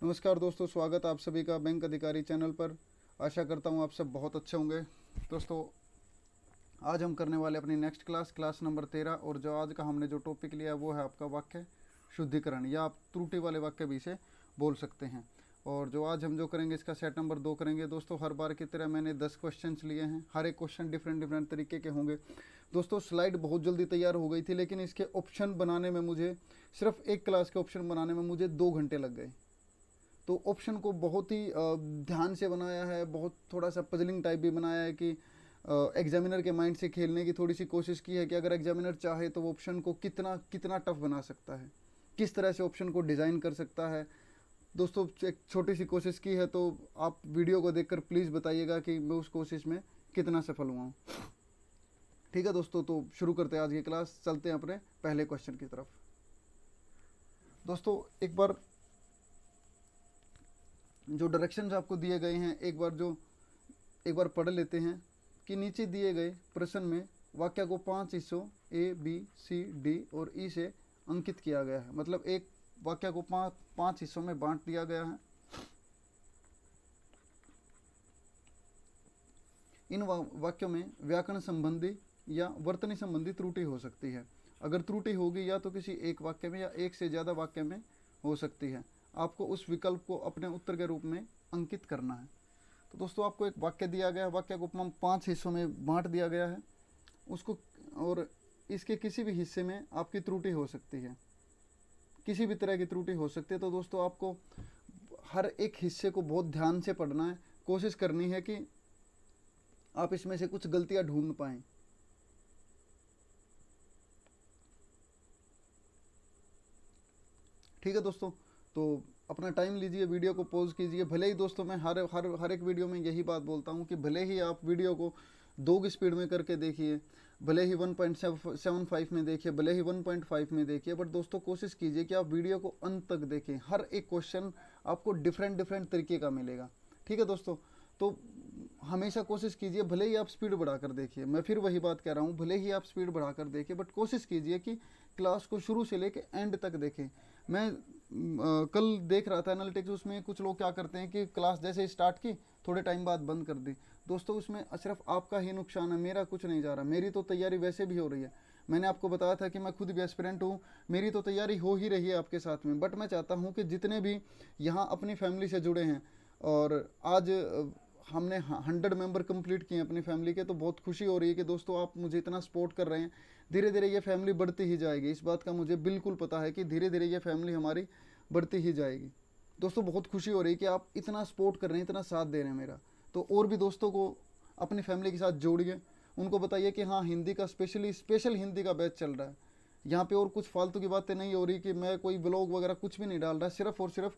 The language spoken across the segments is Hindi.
नमस्कार दोस्तों, स्वागत आप सभी का बैंक अधिकारी चैनल पर। आशा करता हूँ आप सब बहुत अच्छे होंगे। दोस्तों, आज हम करने वाले अपनी नेक्स्ट क्लास नंबर 13, और जो आज का हमने जो टॉपिक लिया है वो है आपका वाक्य शुद्धिकरण, या आप त्रुटि वाले वाक्य भी इसे बोल सकते हैं। और जो आज हम जो करेंगे इसका सेट नंबर 2 करेंगे। दोस्तों, हर बार की तरह मैंने 10 क्वेश्चंस लिए हैं। हर एक क्वेश्चन डिफरेंट तरीके के होंगे। दोस्तों, स्लाइड बहुत जल्दी तैयार हो गई थी, लेकिन इसके ऑप्शन बनाने में मुझे, सिर्फ एक क्लास के ऑप्शन बनाने में मुझे 2 घंटे लग गए। तो ऑप्शन को बहुत ही ध्यान से बनाया है, बहुत थोड़ा सा पजलिंग टाइप भी बनाया है कि एग्जामिनर के माइंड से खेलने की थोड़ी सी कोशिश की है कि अगर एग्जामिनर चाहे तो वो ऑप्शन को कितना कितना टफ बना सकता है, किस तरह से ऑप्शन को डिज़ाइन कर सकता है। दोस्तों, एक छोटी सी कोशिश की है, तो आप वीडियो को देखकर प्लीज़ बताइएगा कि मैं उस कोशिश में कितना सफल हुआ हूँ। ठीक है दोस्तों, तो शुरू करते हैं आज की क्लास। चलते हैं अपने पहले क्वेश्चन की तरफ। दोस्तों, एक जो डायरेक्शंस आपको दिए गए हैं, एक बार पढ़ लेते हैं कि नीचे दिए गए प्रश्न में वाक्य को 5 हिस्सों ए, बी, सी, डी और ई से अंकित किया गया है। मतलब एक वाक्य को पाँच हिस्सों में बांट दिया गया है। इन वाक्यों में व्याकरण संबंधी या वर्तनी संबंधी त्रुटि हो सकती है। अगर त्रुटि होगी या तो किसी एक वाक्य में या एक से ज़्यादा वाक्य में हो सकती है। आपको उस विकल्प को अपने उत्तर के रूप में अंकित करना है। तो दोस्तों, आपको एक वाक्य दिया गया है, वाक्य को 5 हिस्सों में बांट दिया गया है उसको, और इसके किसी भी हिस्से में आपकी त्रुटि हो सकती है, किसी भी तरह की त्रुटि हो सकती है। तो दोस्तों, आपको हर एक हिस्से को बहुत ध्यान से पढ़ना है। कोशिश करनी है कि आप इसमें से कुछ गलतियां ढूंढ पाएं। ठीक है दोस्तों, तो अपना टाइम लीजिए, वीडियो को पॉज कीजिए। भले ही दोस्तों, मैं हर एक वीडियो में यही बात बोलता हूँ कि भले ही आप वीडियो को 2 की स्पीड में करके देखिए, भले ही 1.75 में देखिए, भले ही 1.5 में देखिए, बट दोस्तों कोशिश कीजिए कि आप वीडियो को अंत तक देखें। हर एक क्वेश्चन आपको डिफरेंट तरीके का मिलेगा। ठीक है दोस्तों, तो हमेशा कोशिश कीजिए, भले ही आप स्पीड बढ़ाकर देखिए, मैं फिर वही बात कह रहा हूँ, भले ही आप स्पीड बढ़ाकर देखिए, बट कोशिश कीजिए कि क्लास को शुरू से लेकर एंड तक देखें। मैं कल देख रहा था एनालिटिक्स, उसमें कुछ लोग क्या करते हैं कि क्लास जैसे स्टार्ट की, थोड़े टाइम बाद बंद कर दी। दोस्तों, उसमें सिर्फ आपका ही नुकसान है, मेरा कुछ नहीं जा रहा। मेरी तो तैयारी वैसे भी हो रही है। मैंने आपको बताया था कि मैं खुद भी एस्पिरेंट हूँ, मेरी तो तैयारी हो ही रही है आपके साथ में। बट मैं चाहता हूँ कि जितने भी यहाँ अपनी फैमिली से जुड़े हैं, और आज हमने 100 मेंबर कंप्लीट किए हैं अपनी फैमिली के, तो बहुत खुशी हो रही है कि दोस्तों आप मुझे इतना सपोर्ट कर रहे हैं। धीरे धीरे ये फैमिली बढ़ती ही जाएगी, इस बात का मुझे बिल्कुल पता है कि धीरे धीरे ये फैमिली हमारी बढ़ती ही जाएगी। दोस्तों, बहुत खुशी हो रही है कि आप इतना सपोर्ट कर रहे हैं, इतना साथ दे रहे हैं मेरा। तो और भी दोस्तों को अपनी फैमिली के साथ जोड़िए, उनको बताइए कि हाँ, हिंदी का स्पेशल हिंदी का बैच चल रहा है। यहाँ पे और कुछ फालतू की बातें नहीं हो रही कि मैं कोई ब्लॉग वगैरह कुछ भी नहीं डाल रहा, सिर्फ और सिर्फ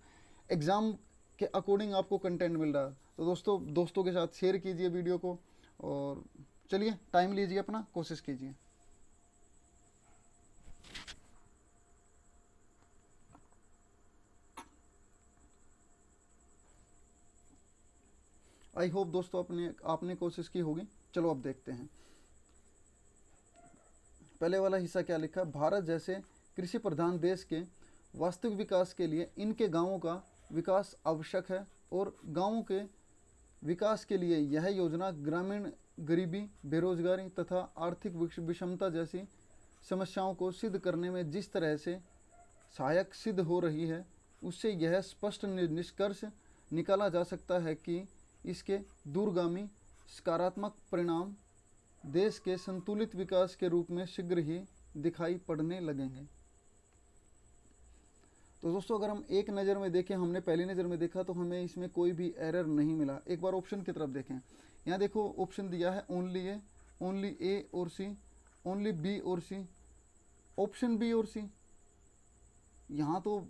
एग्ज़ाम के अकॉर्डिंग आपको कंटेंट मिल रहा है। तो दोस्तों के साथ शेयर कीजिए वीडियो को, और चलिए टाइम लीजिए अपना, कोशिश कीजिए। आई होप दोस्तों आपने कोशिश की होगी। चलो अब देखते हैं पहले वाला हिस्सा क्या लिखा। भारत जैसे कृषि प्रधान देश के वास्तविक विकास के लिए इनके गांवों का विकास आवश्यक है, और गांवों के विकास के लिए यह योजना ग्रामीण गरीबी, बेरोजगारी तथा आर्थिक विषमता जैसी समस्याओं को सिद्ध करने में जिस तरह से सहायक सिद्ध हो रही है, उससे यह स्पष्ट निष्कर्ष निकाला जा सकता है कि इसके दूरगामी सकारात्मक परिणाम देश के संतुलित विकास के रूप में शीघ्र ही दिखाई पड़ने लगेंगे। तो दोस्तों, अगर हम एक नज़र में देखें, हमने पहली नज़र में देखा तो हमें इसमें कोई भी एरर नहीं मिला। एक बार ऑप्शन की तरफ देखें। यहाँ देखो, ऑप्शन दिया है ओनली ए और सी, ओनली बी और सी, ऑप्शन बी और सी। यहाँ तो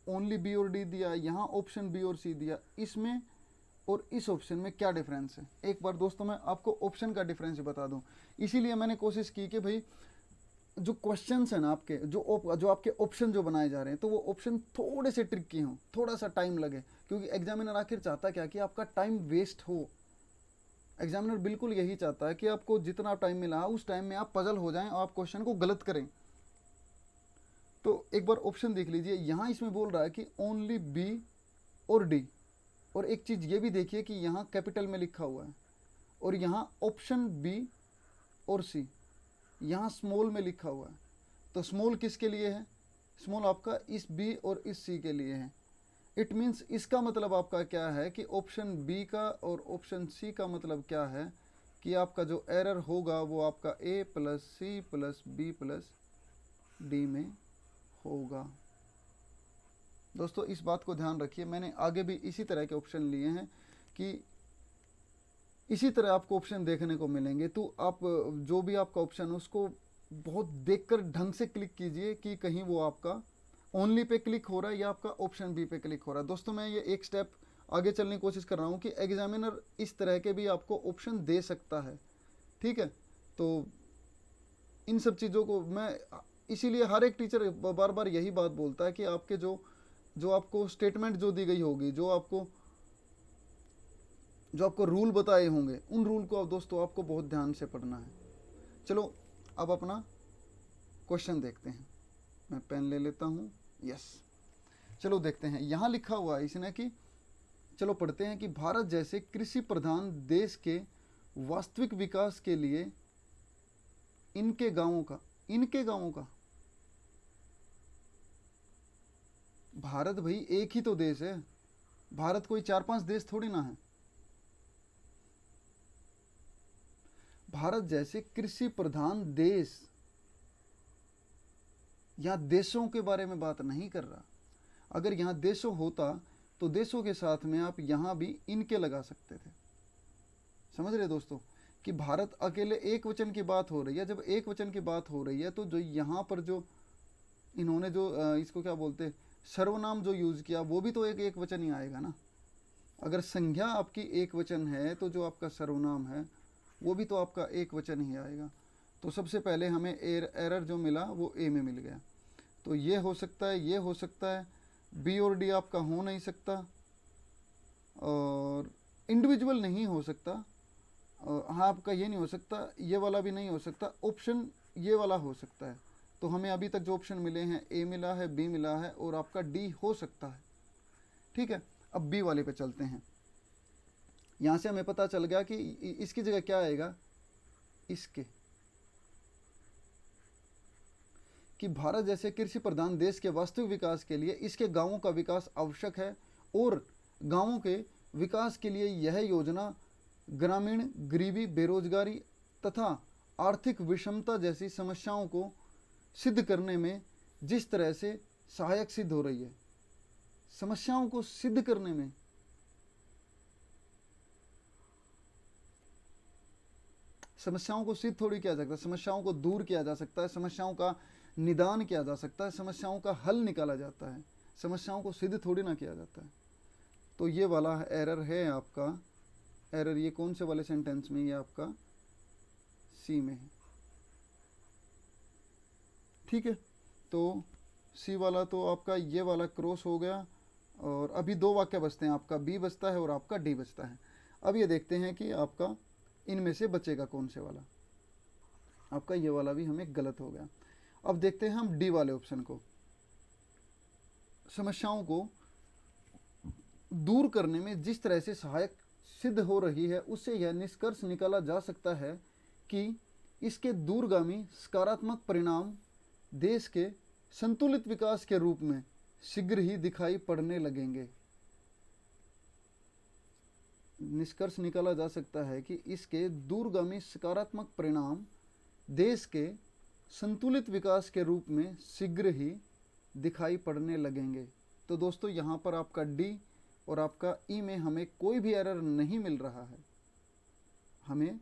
ओनली बी और डी दिया, यहाँ ऑप्शन बी और सी दिया। इसमें और इस ऑप्शन में क्या डिफरेंस है? एक बार दोस्तों मैं आपको ऑप्शन का डिफरेंस बता दूं। इसीलिए मैंने कोशिश की कि भाई जो क्वेश्चंस हैं ना आपके, जो आपके ऑप्शन जो बनाए जा रहे हैं, तो वो ऑप्शन थोड़े से ट्रिकी हों, थोड़ा सा टाइम लगे, क्योंकि एग्जामिनर आखिर चाहता क्या कि आपका टाइम वेस्ट हो। एग्जामिनर बिल्कुल यही चाहता है कि आपको जितना टाइम मिला उस टाइम में आप पजल हो जाएं और आप क्वेश्चन को गलत करें। तो एक बार ऑप्शन देख लीजिए। यहाँ इसमें बोल रहा है कि ओनली बी और डी। और एक चीज़ ये भी देखिए कि यहाँ कैपिटल में लिखा हुआ है और यहाँ ऑप्शन बी और सी यहाँ स्मॉल में लिखा हुआ है। तो स्मॉल किसके लिए है? स्मॉल आपका इस बी और इस सी के लिए है। इट मीन्स इसका मतलब आपका क्या है कि ऑप्शन बी का और ऑप्शन सी का मतलब क्या है कि आपका जो एरर होगा वो आपका A plus C plus B plus D में होगा। दोस्तों इस बात को ध्यान रखिए, मैंने आगे भी इसी तरह के ऑप्शन लिए हैं कि इसी तरह आपको ऑप्शन देखने को मिलेंगे। तो आप जो भी आपका ऑप्शन है उसको बहुत देखकर ढंग से क्लिक कीजिए कि कहीं वो आपका ओनली पे क्लिक हो रहा है या आपका ऑप्शन बी पे क्लिक हो रहा है। दोस्तों मैं ये एक स्टेप आगे चलने की कोशिश कर रहा हूँ कि एग्जामिनर इस तरह के भी आपको ऑप्शन दे सकता है, ठीक है। तो इन सब चीज़ों को मैं इसीलिए हर एक टीचर बार बार यही बात बोलता है कि आपके जो आपको स्टेटमेंट जो दी गई होगी, जो आपको रूल बताए होंगे, उन रूल को दोस्तों आपको बहुत ध्यान से पढ़ना है। चलो अब अपना क्वेश्चन देखते हैं। मैं पेन ले लेता हूँ। यस, चलो देखते हैं। यहाँ लिखा हुआ है इसने कि चलो पढ़ते हैं कि भारत जैसे कृषि प्रधान देश के वास्तविक विकास के लिए इनके गांवों का भारत भाई एक ही तो देश है, भारत कोई 4-5 देश थोड़ी ना है। भारत जैसे कृषि प्रधान देश, यहां देशों के बारे में बात नहीं कर रहा। अगर यहां देशों होता तो देशों के साथ में आप यहां भी इनके लगा सकते थे। समझ रहे दोस्तों कि भारत अकेले एक वचन की बात हो रही है। जब एक वचन की बात हो रही है तो जो यहां पर जो इन्होंने जो इसको क्या बोलते हैं, सर्वनाम जो यूज किया, वो भी तो एक वचन ही आएगा ना। अगर संज्ञा आपकी एक वचन है तो जो आपका सर्वनाम है वो भी तो आपका एक वचन ही आएगा। तो सबसे पहले हमें एरर जो मिला वो ए में मिल गया। तो ये हो सकता है, ये हो सकता है, बी और डी आपका हो नहीं सकता, और इंडिविजुअल नहीं हो सकता। हाँ, आपका ये नहीं हो सकता, ये वाला भी नहीं हो सकता, ऑप्शन ये वाला हो सकता है। तो हमें अभी तक जो ऑप्शन मिले हैं, ए मिला है, बी मिला है और आपका डी हो सकता है, ठीक है। अब बी वाले पे चलते हैं। यहाँ से हमें पता चल गया कि इसकी जगह क्या आएगा, इसके, कि भारत जैसे कृषि प्रधान देश के वास्तविक विकास के लिए इसके गांवों का विकास आवश्यक है और गांवों के विकास के लिए यह योजना ग्रामीण गरीबी, बेरोजगारी तथा आर्थिक विषमता जैसी समस्याओं को सिद्ध करने में जिस तरह से सहायक सिद्ध हो रही है। समस्याओं को सिद्ध करने में, समस्याओं को सिद्ध थोड़ी किया जा सकता है, समस्याओं को दूर किया जा सकता है, समस्याओं का निदान किया जा सकता है, समस्याओं का हल निकाला जाता है, समस्याओं को सिद्ध थोड़ी ना किया जाता है। तो ये वाला एरर है आपका, एरर ये कौन से वाले सेंटेंस में, ये आपका सी में है, ठीक है। तो सी वाला तो आपका ये वाला क्रॉस हो गया और अभी दो वाक्य बचते हैं, आपका बी बचता है और आपका डी बचता है। अब ये देखते हैं कि आपका इनमें से बचेगा कौन से वाला। आपका ये वाला भी हमें गलत हो गया। अब देखते हैं हम डी वाले ऑप्शन को। समस्याओं को दूर करने में जिस तरह से सहायक सिद्ध हो रही है, उससे यह निष्कर्ष निकाला जा सकता है कि इसके दूरगामी सकारात्मक परिणाम देश के संतुलित विकास के रूप में शीघ्र ही दिखाई पड़ने लगेंगे। निष्कर्ष निकाला जा सकता है कि इसके दूरगामी सकारात्मक परिणाम देश के संतुलित विकास के रूप में शीघ्र ही दिखाई पड़ने लगेंगे। तो दोस्तों यहाँ पर आपका डी और आपका ई में हमें कोई भी एरर नहीं मिल रहा है। हमें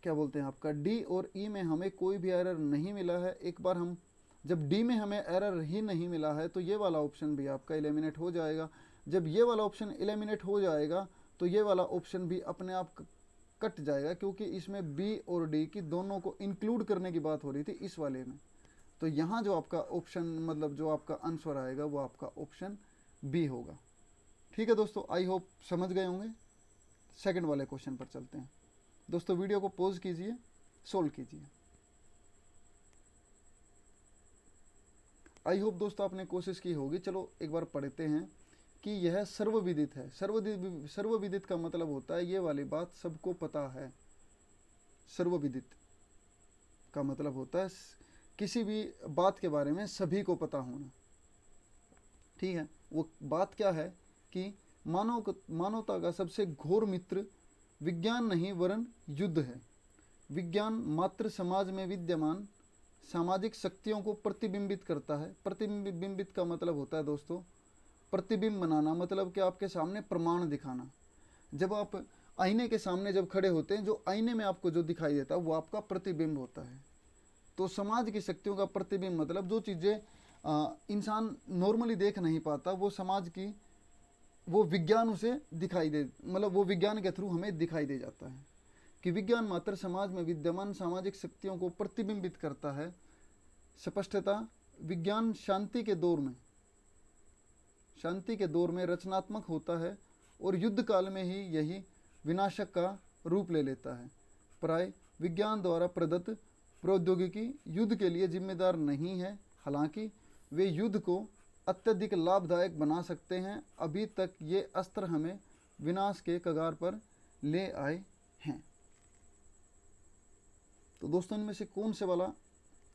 क्या बोलते हैं, आपका डी और ई में हमें कोई भी एरर नहीं मिला है। एक बार हम जब डी में हमें एरर ही नहीं मिला है तो ये वाला ऑप्शन भी आपका एलिमिनेट हो जाएगा। जब ये वाला ऑप्शन एलिमिनेट हो जाएगा तो ये वाला ऑप्शन भी अपने आप कट जाएगा, क्योंकि इसमें बी और डी की दोनों को इंक्लूड करने की बात हो रही थी इस वाले में। तो यहाँ जो आपका ऑप्शन मतलब जो आपका आंसर आएगा वो आपका ऑप्शन बी होगा। ठीक है दोस्तों, आई होप समझ गए होंगे। सेकंड वाले क्वेश्चन पर चलते हैं। दोस्तों वीडियो को पॉज कीजिए, सोल्व कीजिए। आई होप दोस्तों आपने कोशिश की होगी। चलो एक बार पढ़ते हैं कि यह सर्वविदित है। सर्वविदित का मतलब होता है ये वाली बात सबको पता है। सर्वविदित का मतलब होता है किसी भी बात के बारे में सभी को पता होना। ठीक है, वो बात क्या है कि मानवता का सबसे घोर मित्र विज्ञान नहीं वरन युद्ध है। विज्ञान मात्र समाज में विद्यमान सामाजिक शक्तियों को प्रतिबिंबित करता है। प्रतिबिंबित का मतलब होता है दोस्तों प्रतिबिंब बनाना, मतलब कि आपके सामने प्रमाण दिखाना। जब आप आईने के सामने जब खड़े होते हैं, जो आईने में आपको जो दिखाई देता है वो आपका प्रतिबिंब होता है। तो समाज की शक्तियों का प्रतिबिंब मतलब जो चीज़ें इंसान नॉर्मली देख नहीं पाता, वो समाज की वो विज्ञान उसे दिखाई दे, मतलब वो विज्ञान के थ्रू हमें दिखाई दे जाता है कि विज्ञान मात्र समाज में विद्यमान सामाजिक शक्तियों को प्रतिबिंबित करता है। स्पष्टता विज्ञान शांति के दौर में रचनात्मक होता है और युद्ध काल में ही यही विनाशक का रूप ले लेता है। प्राय विज्ञान द्वारा प्रदत्त प्रौद्योगिकी युद्ध के लिए जिम्मेदार नहीं है, हालांकि वे युद्ध को अत्यधिक लाभदायक बना सकते हैं। अभी तक ये अस्त्र हमें विनाश के कगार पर ले आए हैं। तो दोस्तों इनमें से कौन से वाला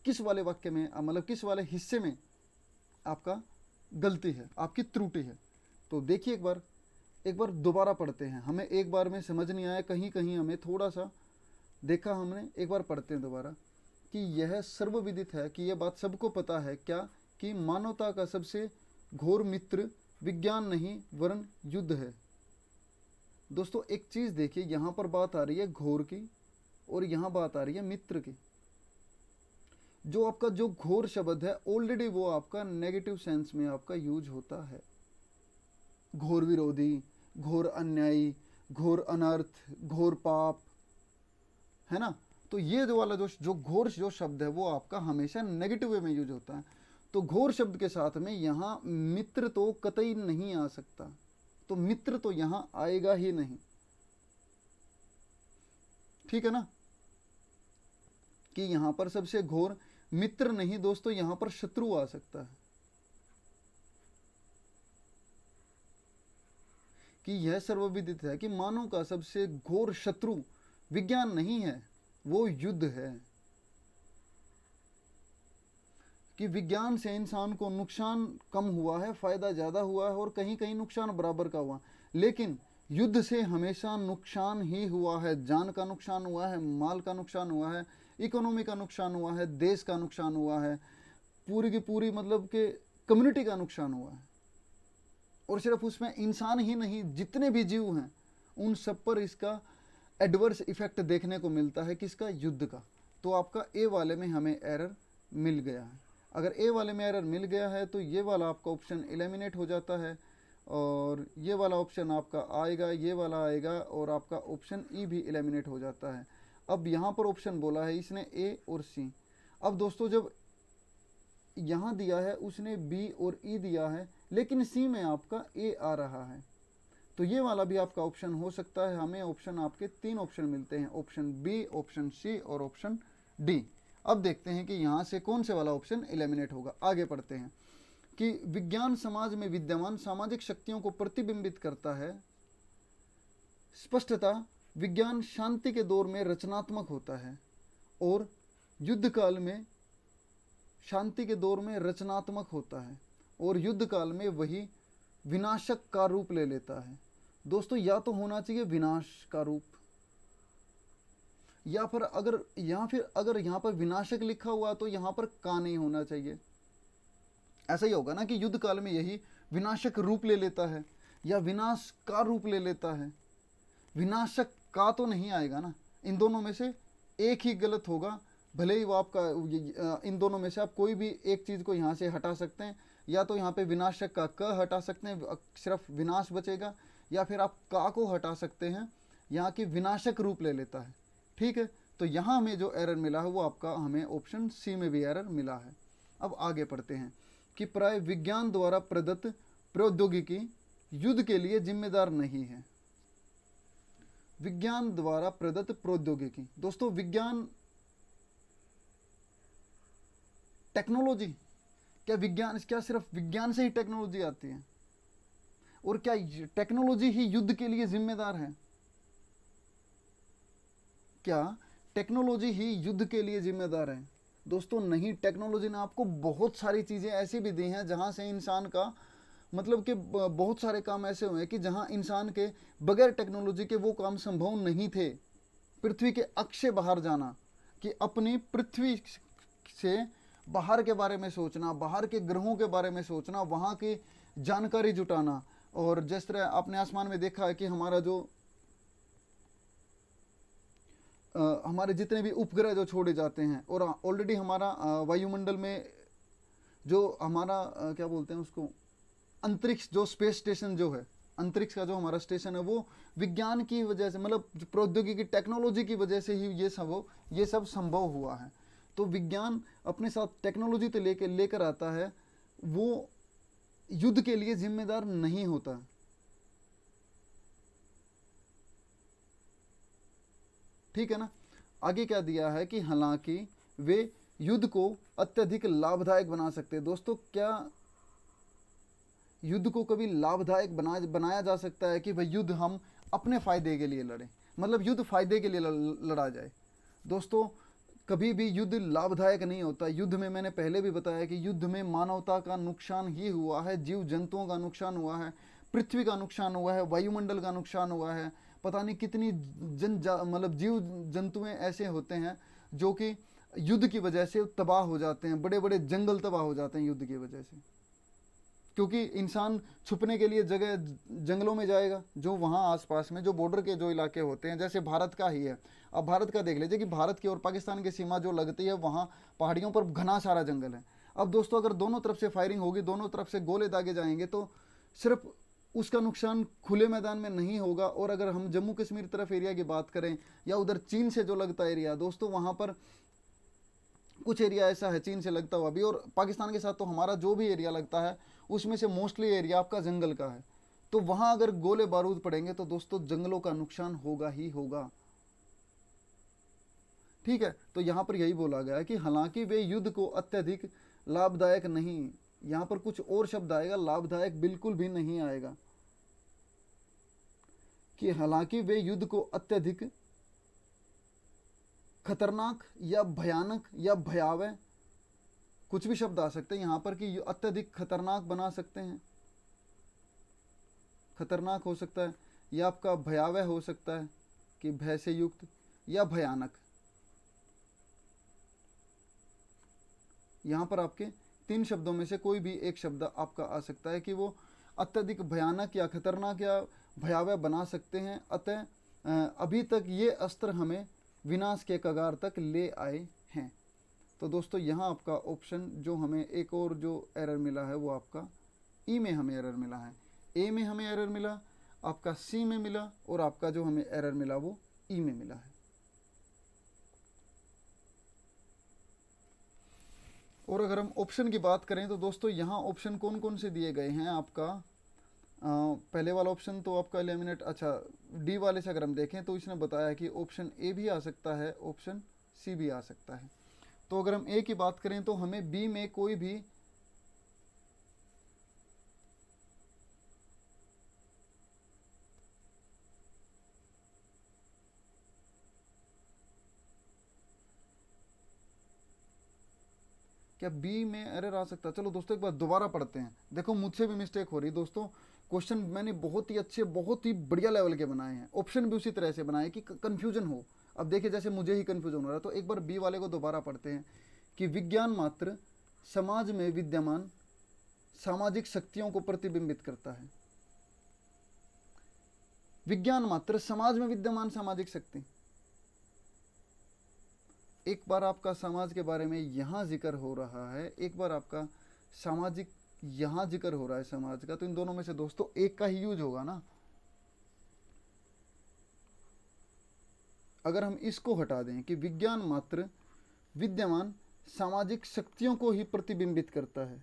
किस वाले वाक्य में मतलब किस वाले हिस्से में आपका गलती है, आपकी त्रुटि है? तो देखिए एक बार दोबारा पढ़ते हैं। हमें एक बार में समझ नहीं आया, कहीं कहीं हमें थोड़ा सा देखा हमने। एक बार पढ़ते हैं दोबारा कि यह सर्वविदित है कि यह बात सबको पता है क्या कि मानवता का सबसे घोर मित्र विज्ञान नहीं वरन युद्ध है। दोस्तों एक चीज़ देखिए, यहाँ पर बात आ रही है घोर की और यहाँ बात आ रही है मित्र की। जो आपका जो घोर शब्द है ऑलरेडी वो आपका नेगेटिव सेंस में आपका यूज होता है। घोर विरोधी, घोर अन्यायी, घोर अनर्थ, घोर पाप, है ना। तो ये जो वाला जो घोर जो शब्द है वो आपका हमेशा नेगेटिव वे में यूज होता है। तो घोर शब्द के साथ में यहाँ मित्र तो कतई नहीं आ सकता, तो मित्र तो यहाँ आएगा ही नहीं। ठीक है ना, कि यहाँ पर सबसे घोर मित्र नहीं दोस्तों, यहाँ पर शत्रु आ सकता है। कि यह सर्वविदित है कि मानव का सबसे घोर शत्रु विज्ञान नहीं है, वो युद्ध है। कि विज्ञान से इंसान को नुकसान कम हुआ है, फायदा ज़्यादा हुआ है, और कहीं कहीं नुकसान बराबर का हुआ, लेकिन युद्ध से हमेशा नुकसान ही हुआ है। जान का नुकसान हुआ है, माल का नुकसान हुआ है, इकोनॉमी का नुकसान हुआ है, देश का नुकसान हुआ है, पूरी की पूरी मतलब कि कम्युनिटी का नुकसान हुआ है। और सिर्फ उसमें इंसान ही नहीं, जितने भी जीव हैं उन सब पर इसका एडवर्स इफेक्ट देखने को मिलता है। किसका? युद्ध का। तो आपका ए वाले में हमें एरर मिल गया है। अगर ए वाले में एरर मिल गया है तो ये वाला आपका ऑप्शन एलिमिनेट हो जाता है, और ये वाला ऑप्शन आपका आएगा, ये वाला आएगा, और आपका ऑप्शन ई भी एलिमिनेट हो जाता है। अब यहाँ पर ऑप्शन बोला है इसने ए और सी। अब दोस्तों जब यहाँ दिया है उसने बी और ई दिया है, लेकिन सी में आपका ए आ रहा है, तो ये वाला भी आपका ऑप्शन हो सकता है। हमें ऑप्शन आपके 3 ऑप्शन मिलते हैं, ऑप्शन बी, ऑप्शन सी और ऑप्शन डी। अब देखते हैं कि यहाँ से कौन से वाला ऑप्शन एलिमिनेट होगा। आगे पढ़ते हैं कि विज्ञान समाज में विद्यमान सामाजिक शक्तियों को प्रतिबिंबित करता है। स्पष्टता विज्ञान शांति के दौर में रचनात्मक होता है और युद्ध काल में शांति के दौर में रचनात्मक होता है, और युद्ध काल में वही विनाशक का रूप ले लेता है। दोस्तों या तो होना चाहिए विनाश का रूप, या फिर अगर यहाँ पर विनाशक लिखा हुआ तो यहाँ पर का नहीं होना चाहिए। ऐसा ही होगा ना कि युद्ध काल में यही विनाशक रूप ले लेता है या विनाश का रूप ले लेता है। विनाशक का तो नहीं आएगा ना, इन दोनों में से एक ही गलत होगा। भले ही वो आपका इन दोनों में से आप कोई भी एक चीज़ को यहाँ से हटा सकते हैं, या तो यहाँ पे विनाशक का क हटा सकते हैं, सिर्फ विनाश बचेगा, या फिर आप का को हटा सकते हैं, यहाँ की विनाशक रूप ले लेता है। ठीक है, तो यहाँ हमें जो एरर मिला है वो आपका हमें ऑप्शन सी में भी एरर मिला है। अब आगे पढ़ते हैं कि प्राय विज्ञान द्वारा प्रदत्त प्रौद्योगिकी युद्ध के लिए जिम्मेदार नहीं है। विज्ञान द्वारा प्रदत्त प्रौद्योगिकी, दोस्तों विज्ञान टेक्नोलॉजी, क्या सिर्फ विज्ञान से ही टेक्नोलॉजी आती है? और क्या टेक्नोलॉजी ही युद्ध के लिए जिम्मेदार है? क्या टेक्नोलॉजी ही युद्ध के लिए जिम्मेदार है? दोस्तों नहीं, टेक्नोलॉजी ने आपको बहुत सारी चीज़ें ऐसी भी दी हैं जहाँ से इंसान का मतलब कि बहुत सारे काम ऐसे हुए हैं कि जहाँ इंसान के बगैर टेक्नोलॉजी के वो काम संभव नहीं थे। पृथ्वी के अक्ष से बाहर जाना, कि अपनी पृथ्वी से बाहर के बारे में सोचना, बाहर के ग्रहों के बारे में सोचना, वहाँ की जानकारी जुटाना। और जिस तरह आपने आसमान में देखा है कि हमारा जो हमारे जितने भी उपग्रह जो छोड़े जाते हैं, और ऑलरेडी हमारा वायुमंडल में जो हमारा क्या बोलते हैं उसको, अंतरिक्ष, जो स्पेस स्टेशन जो है, अंतरिक्ष का जो हमारा स्टेशन है, वो विज्ञान की वजह से, मतलब प्रौद्योगिकी टेक्नोलॉजी की वजह से ही ये सब संभव हुआ है। तो विज्ञान अपने साथ टेक्नोलॉजी तो लेकर आता है, वो युद्ध के लिए जिम्मेदार नहीं होता। ठीक है ना। आगे क्या दिया है कि हालांकि वे युद्ध को अत्यधिक लाभदायक बना सकते हैं। दोस्तों, क्या युद्ध को कभी लाभदायक बनाया जा सकता है कि भाई युद्ध हम अपने फायदे के लिए लड़ें, मतलब युद्ध फायदे के लिए लड़ा जाए? दोस्तों, कभी भी युद्ध लाभदायक नहीं होता। युद्ध में मैंने पहले भी बताया कि युद्ध में मानवता का नुकसान ही हुआ है, जीव जंतुओं का नुकसान हुआ है, पृथ्वी का नुकसान हुआ है, वायुमंडल का नुकसान हुआ है। पता नहीं कितनी मतलब जीव जंतुएं ऐसे होते हैं जो कि युद्ध की वजह से तबाह हो जाते हैं, बड़े बड़े जंगल तबाह हो जाते हैं युद्ध की वजह से, क्योंकि इंसान छुपने के लिए जगह जंगलों में जाएगा, जो वहाँ आसपास में जो बॉर्डर के जो इलाके होते हैं, जैसे भारत का ही है। अब भारत का देख लीजिए कि भारत की और पाकिस्तान की सीमा जो लगती है, वहाँ पहाड़ियों पर घना सारा जंगल है। अब दोस्तों, अगर दोनों तरफ से फायरिंग होगी, दोनों तरफ से गोले दागे जाएंगे, तो सिर्फ उसका नुकसान खुले मैदान में नहीं होगा। और अगर हम जम्मू कश्मीर तरफ एरिया की बात करें, या उधर चीन से जो लगता है एरिया, दोस्तों वहाँ पर कुछ एरिया ऐसा है चीन से लगता हुआ भी, और पाकिस्तान के साथ तो हमारा जो भी एरिया लगता है उसमें से मोस्टली एरिया आपका जंगल का है। तो वहाँ अगर गोले बारूद पड़ेंगे तो दोस्तों जंगलों का नुकसान होगा ही होगा। ठीक है, तो यहाँ पर यही बोला गया है कि हालांकि वे युद्ध को अत्यधिक लाभदायक नहीं, यहाँ पर कुछ और शब्द आएगा, लाभदायक बिल्कुल भी नहीं आएगा, कि हालांकि वे युद्ध को अत्यधिक खतरनाक या भयानक या भयावह, कुछ भी शब्द आ सकते हैं यहाँ पर, कि अत्यधिक खतरनाक बना सकते हैं। खतरनाक हो सकता है, या आपका भयावह हो सकता है कि भय से युक्त, या भयानक। यहाँ पर आपके तीन शब्दों में से कोई भी एक शब्द आपका आ सकता है कि वो अत्यधिक भयानक या खतरनाक या भयावह बना सकते हैं। अतः अभी तक ये अस्त्र हमें विनाश के कगार तक ले आए हैं। तो दोस्तों, यहाँ आपका ऑप्शन जो हमें एक और जो एरर मिला है, वो आपका ई में हमें एरर मिला है, ए में हमें एरर मिला, आपका सी में मिला, और आपका जो हमें एरर मिला वो ई में मिला है। और अगर हम ऑप्शन की बात करें तो दोस्तों, यहाँ ऑप्शन कौन कौन से दिए गए हैं आपका, पहले वाला ऑप्शन तो आपका एलिमिनेट, अच्छा डी वाले से अगर हम देखें तो इसने बताया कि ऑप्शन ए भी आ सकता है, ऑप्शन सी भी आ सकता है। तो अगर हम ए की बात करें तो हमें बी में कोई भी क्या बी में एरर आ सकता है? चलो दोस्तों एक बार दोबारा पढ़ते हैं। देखो मुझसे भी मिस्टेक हो रही दोस्तों, क्वेश्चन मैंने बहुत ही अच्छे, बहुत ही बढ़िया लेवल के बनाए हैं, ऑप्शन भी उसी तरह से बनाए कि कन्फ्यूजन हो। अब देखिए जैसे मुझे ही कन्फ्यूजन हो रहा है, तो एक बार बी वाले को दोबारा पढ़ते हैं कि विज्ञान मात्र समाज में विद्यमान सामाजिक शक्तियों को प्रतिबिंबित करता है। विज्ञान मात्र समाज में विद्यमान सामाजिक शक्ति, एक बार आपका समाज के बारे में यहाँ जिक्र हो रहा है, एक बार आपका सामाजिक यहाँ जिक्र हो रहा है समाज का, तो इन दोनों में से दोस्तों एक का ही यूज होगा ना। अगर हम इसको हटा दें कि विज्ञान मात्र विद्यमान सामाजिक शक्तियों को ही प्रतिबिंबित करता है,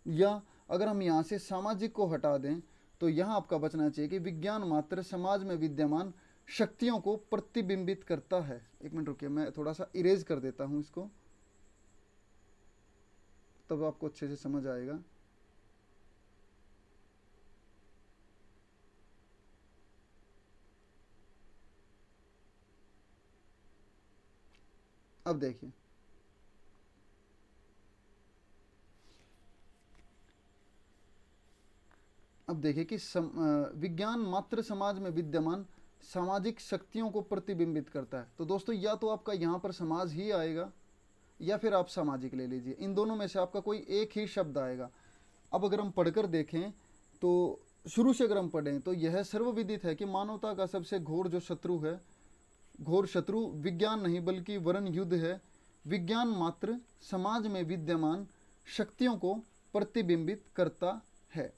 या अगर हम यहाँ से सामाजिक को हटा दें तो यहाँ आपका बचना चाहिए कि विज्ञान मात्र समाज में विद्यमान शक्तियों को प्रतिबिंबित करता है। एक मिनट रुकिए, मैं थोड़ा सा इरेज कर देता हूँ इसको। तब आपको अच्छे से समझ आएगा। अब देखिए, कि विज्ञान मात्र समाज में विद्यमान सामाजिक शक्तियों को प्रतिबिंबित करता है। तो दोस्तों या तो आपका यहाँ पर समाज ही आएगा या फिर आप सामाजिक ले लीजिए, इन दोनों में से आपका कोई एक ही शब्द आएगा। अब अगर हम पढ़कर देखें तो शुरू से अगर हम पढ़ें तो यह सर्वविदित है कि मानवता का सबसे घोर जो शत्रु है, घोर शत्रु विज्ञान नहीं बल्कि वरन युद्ध है। विज्ञान मात्र समाज में विद्यमान शक्तियों को प्रतिबिंबित करता है।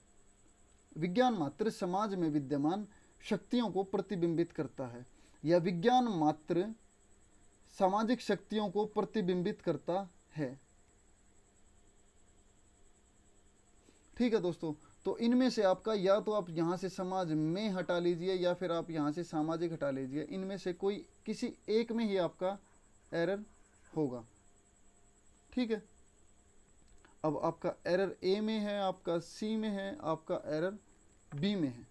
विज्ञान मात्र समाज में विद्यमान शक्तियों को प्रतिबिंबित करता है, या विज्ञान मात्र सामाजिक शक्तियों को प्रतिबिंबित करता है। ठीक है दोस्तों, तो इनमें से आपका या तो आप यहाँ से समाज में हटा लीजिए या फिर आप यहाँ से सामाजिक हटा लीजिए, इनमें से कोई किसी एक में ही आपका एरर होगा। ठीक है, अब आपका एरर ए में है, आपका सी में है, आपका एरर बी में है।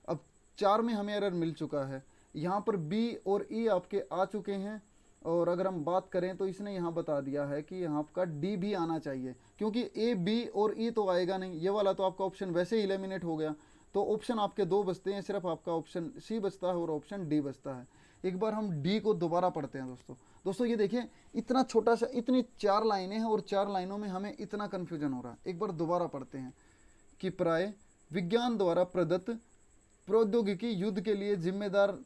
अब 4 में हमें एरर मिल चुका है, यहाँ पर बी और ई आपके आ चुके हैं। और अगर हम बात करें तो इसने यहाँ बता दिया है कि यहाँ आपका डी भी आना चाहिए, क्योंकि ए बी और ई तो आएगा नहीं, ये वाला तो आपका ऑप्शन वैसे ही एलिमिनेट हो गया। तो ऑप्शन आपके 2 बचते हैं, सिर्फ आपका ऑप्शन सी बचता है और ऑप्शन डी बचता है। एक बार हम डी को दोबारा पढ़ते हैं दोस्तों ये देखिए, इतना छोटा सा, इतनी 4 लाइनें हैं और 4 लाइनों में हमें इतना कन्फ्यूजन हो रहा है। एक बार दोबारा पढ़ते हैं कि प्राय विज्ञान द्वारा प्रदत्त प्रौद्योगिकी युद्ध के लिए जिम्मेदार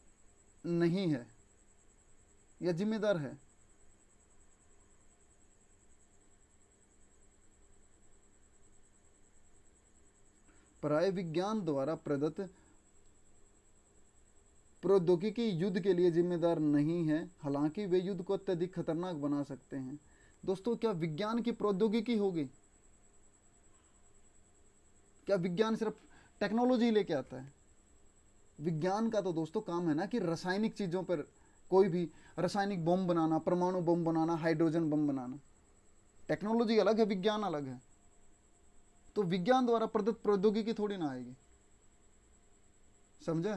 नहीं है या जिम्मेदार है। प्राय विज्ञान द्वारा प्रदत्त प्रौद्योगिकी युद्ध के लिए जिम्मेदार नहीं है, हालांकि वे युद्ध को अत्यधिक खतरनाक बना सकते हैं। दोस्तों क्या विज्ञान की प्रौद्योगिकी होगी? क्या विज्ञान सिर्फ टेक्नोलॉजी लेके आता है? विज्ञान का तो दोस्तों काम है ना कि रासायनिक चीज़ों पर, कोई भी रासायनिक बम बनाना, परमाणु बम बनाना, हाइड्रोजन बम बनाना। टेक्नोलॉजी अलग है, विज्ञान अलग है। तो विज्ञान द्वारा प्रदत्त प्रौद्योगिकी थोड़ी ना आएगी, समझे?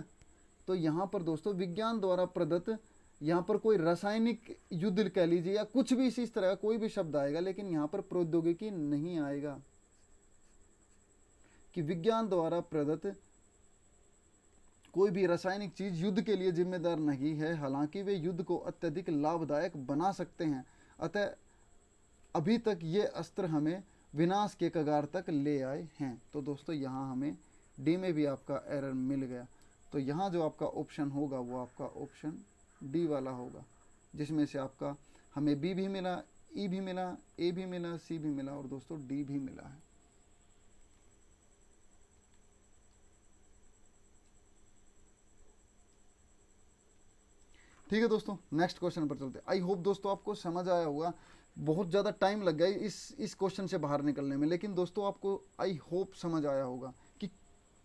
तो यहाँ पर दोस्तों विज्ञान द्वारा प्रदत्त, यहाँ पर कोई रासायनिक युद्ध कह लीजिए या कुछ भी इस तरह कोई भी शब्द आएगा, लेकिन यहाँ पर प्रौद्योगिकी नहीं आएगा। कि विज्ञान द्वारा प्रदत्त कोई भी रासायनिक चीज युद्ध के लिए जिम्मेदार नहीं है, हालांकि वे युद्ध को अत्यधिक लाभदायक बना सकते हैं। अतः अभी तक ये अस्त्र हमें विनाश के कगार तक ले आए हैं। तो दोस्तों यहाँ हमें डी में भी आपका एरर मिल गया। तो यहाँ जो आपका ऑप्शन होगा वो आपका ऑप्शन डी वाला होगा, जिसमें से आपका हमें बी भी मिला, ई भी मिला, ए भी मिला, सी भी मिला और दोस्तों डी भी मिला है। ठीक है दोस्तों, नेक्स्ट क्वेश्चन पर चलते हैं। आई होप दोस्तों आपको समझ आया होगा। बहुत ज़्यादा टाइम लग गया इस क्वेश्चन से बाहर निकलने में, लेकिन दोस्तों आपको आई होप समझ आया होगा कि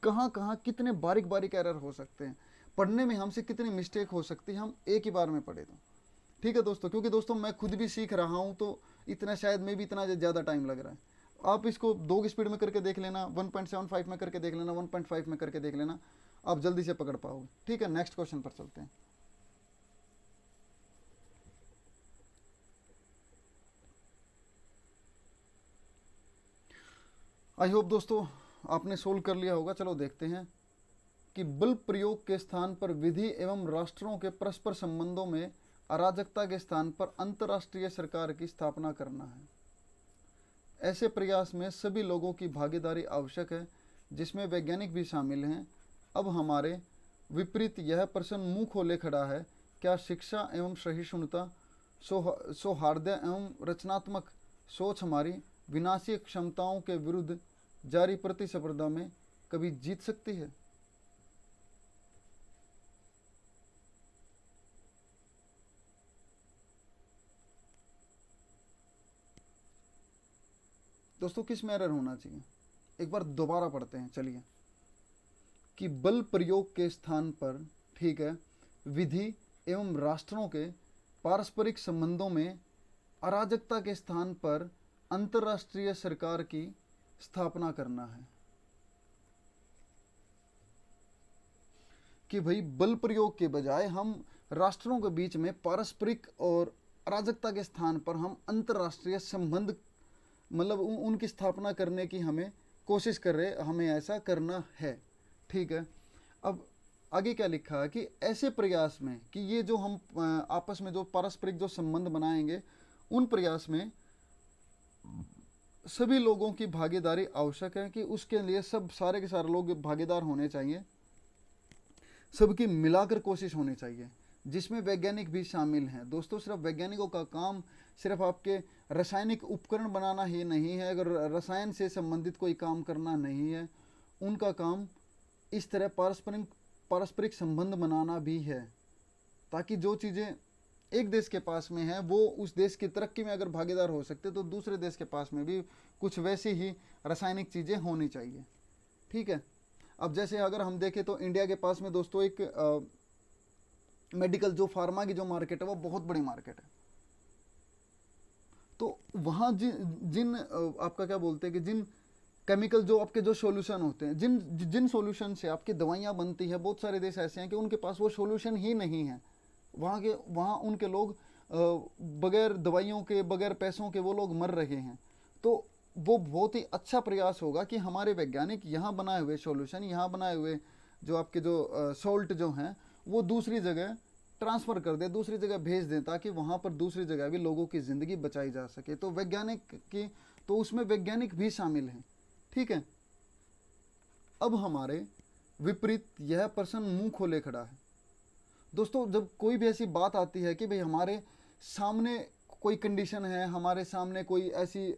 कहाँ कहाँ कितने बारीक बारीक एरर हो सकते हैं, पढ़ने में हमसे कितनी मिस्टेक हो सकती है हम एक ही बार में पढ़े तो। ठीक है दोस्तों, क्योंकि दोस्तों मैं खुद भी सीख रहा हूँ, तो इतना शायद में भी इतना ज़्यादा टाइम लग रहा है। आप इसको 2 की स्पीड में करके देख लेना, 1.75 में करके देख लेना, 1.5 में करके देख लेना, आप जल्दी से पकड़ पाओगे। ठीक है, नेक्स्ट क्वेश्चन पर चलते हैं। आई होप दोस्तों आपने सोल्व कर लिया होगा। चलो देखते हैं कि बल प्रयोग के स्थान पर विधि एवं राष्ट्रों के परस्पर संबंधों में अराजकता के स्थान पर अंतर्राष्ट्रीय सरकार की स्थापना करना है। ऐसे प्रयास में सभी लोगों की भागीदारी आवश्यक है, जिसमें वैज्ञानिक भी शामिल हैं। अब हमारे विपरीत यह प्रश्न मुंह खोले खड़ा है, क्या शिक्षा एवं सहिष्णुता, सौहार्द एवं रचनात्मक सोच हमारी विनाशीय क्षमताओं के विरुद्ध जारी प्रतिस्पर्धा में कभी जीत सकती है? दोस्तों किस में एरर होना चाहिए? एक बार दोबारा पढ़ते हैं, चलिए। कि बल प्रयोग के स्थान पर, ठीक है, विधि एवं राष्ट्रों के पारस्परिक संबंधों में अराजकता के स्थान पर अंतर्राष्ट्रीय सरकार की स्थापना करना है। कि भाई बल प्रयोग के बजाय हम राष्ट्रों के बीच में पारस्परिक और अराजकता के स्थान पर हम अंतर्राष्ट्रीय संबंध मतलब उनकी स्थापना करने की हमें कोशिश कर रहे, हमें ऐसा करना है। ठीक है, अब आगे क्या लिखा है कि ऐसे प्रयास में कि ये जो हम आपस में जो पारस्परिक जो संबंध बनाएंगे, उन प्रयास में सभी लोगों की भागीदारी आवश्यक है, कि उसके लिए सब सारे के सारे लोग भागीदार होने चाहिए, सबकी मिलाकर कोशिश होनी चाहिए, जिसमें वैज्ञानिक भी शामिल हैं। दोस्तों, सिर्फ वैज्ञानिकों का काम सिर्फ आपके रासायनिक उपकरण बनाना ही नहीं है, अगर रसायन से संबंधित कोई काम करना नहीं है, उनका काम इस तरह पारस्परिक संबंध बनाना भी है, ताकि जो चीज़ें एक देश के पास में है वो उस देश की तरक्की में अगर भागीदार हो सकते तो दूसरे देश के पास में भी कुछ वैसी ही रासायनिक चीज़ें होनी चाहिए। ठीक है, अब जैसे अगर हम देखें तो इंडिया के पास में दोस्तों एक मेडिकल जो फार्मा की जो मार्केट है वो बहुत बड़ी मार्केट है। तो वहाँ जिन आपका क्या बोलते हैं कि जिन केमिकल जो आपके जो सॉल्यूशन होते हैं, जिन सॉल्यूशन से आपकी दवाइयाँ बनती है, बहुत सारे देश ऐसे हैं कि उनके पास वो सॉल्यूशन ही नहीं है। वहाँ उनके लोग बगैर दवाइयों के, बगैर पैसों के वो लोग मर रहे हैं। तो वो बहुत ही अच्छा प्रयास होगा कि हमारे वैज्ञानिक यहाँ बनाए हुए सॉल्यूशन, यहाँ बनाए हुए जो आपके जो सॉल्ट जो हैं वो दूसरी जगह ट्रांसफ़र कर दे, दूसरी जगह भेज दें, ताकि वहाँ पर दूसरी जगह भी लोगों की ज़िंदगी बचाई जा सके। तो वैज्ञानिक की तो उसमें वैज्ञानिक भी शामिल हैं। ठीक है, अब हमारे विपरीत यह पर्सन मुंह खोले खड़ा है। दोस्तों, जब कोई भी ऐसी बात आती है कि भाई हमारे सामने कोई कंडीशन है, हमारे सामने कोई ऐसी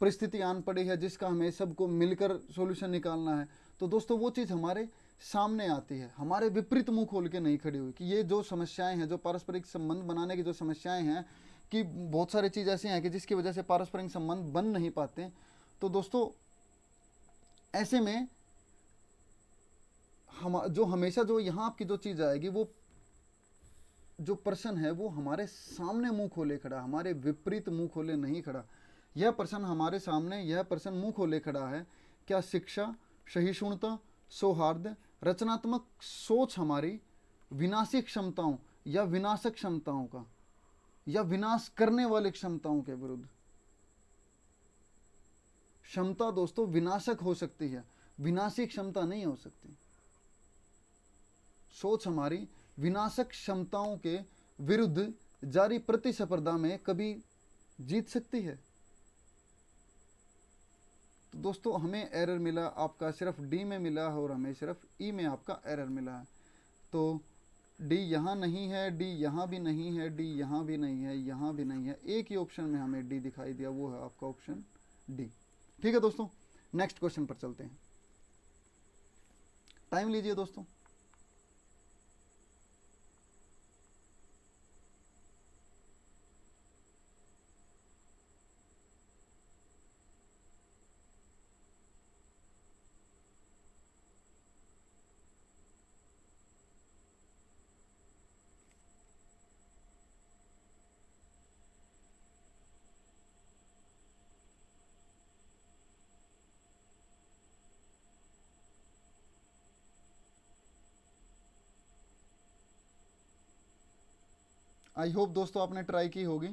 परिस्थिति आन पड़ी है जिसका हमें सबको मिलकर सॉल्यूशन निकालना है, तो दोस्तों वो चीज़ हमारे सामने आती है, हमारे विपरीत मुंह खोल के नहीं खड़ी हुई। कि ये जो समस्याएं हैं, जो पारस्परिक संबंध बनाने की जो समस्याएं हैं, कि बहुत सारी चीज़ ऐसी हैं कि जिसकी वजह से पारस्परिक संबंध बन नहीं पाते। तो दोस्तों ऐसे में हम जो हमेशा जो यहाँ आपकी जो चीज़ आएगी, वो जो पर्सन है वो हमारे सामने मुंह खोले खड़ा, हमारे विपरीत मुंह खोले नहीं खड़ा। यह पर्सन हमारे सामने, यह पर्सन मुंह खोले खड़ा है। क्या शिक्षा, सहिष्णुता, सौहार्द, रचनात्मक सोच हमारी विनाशी क्षमताओं या विनाशक क्षमताओं का या विनाश करने वाली क्षमताओं के विरुद्ध। क्षमता दोस्तों विनाशक हो सकती है, विनाशी क्षमता नहीं हो सकती। सोच हमारी विनाशक क्षमताओं के विरुद्ध जारी प्रतिस्पर्धा में कभी जीत सकती है। तो दोस्तों हमें एरर मिला, आपका सिर्फ डी में मिला और हमें सिर्फ ई में आपका एरर मिला है। तो डी यहाँ नहीं है, डी यहाँ भी नहीं है, डी यहाँ भी नहीं है, यहाँ भी नहीं है, एक ही ऑप्शन में हमें डी दिखाई दिया, वो है आपका ऑप्शन डी। ठीक है दोस्तों, नेक्स्ट क्वेश्चन पर चलते हैं। टाइम लीजिए दोस्तों। आई होप दोस्तों आपने ट्राई की होगी।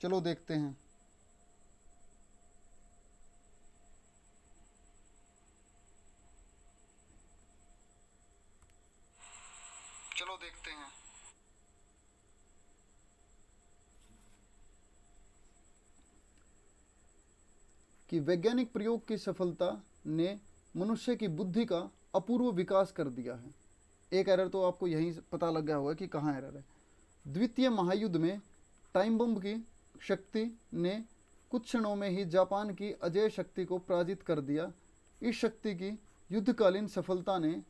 चलो देखते हैं। चलो देखते हैं। कि वैज्ञानिक प्रयोग की सफलता ने मनुष्य की बुद्धि का अपूर्व विकास कर दिया है। एक एरर तो आपको यही पता लग गया होगा कि कहाँ एरर है। द्वितीय महायुद्ध में टाइम बम की शक्ति ने कुछ क्षणों में ही जापान की अजेय शक्ति को पराजित कर दिया। इस शक्ति की युद्धकालीन सफलता ने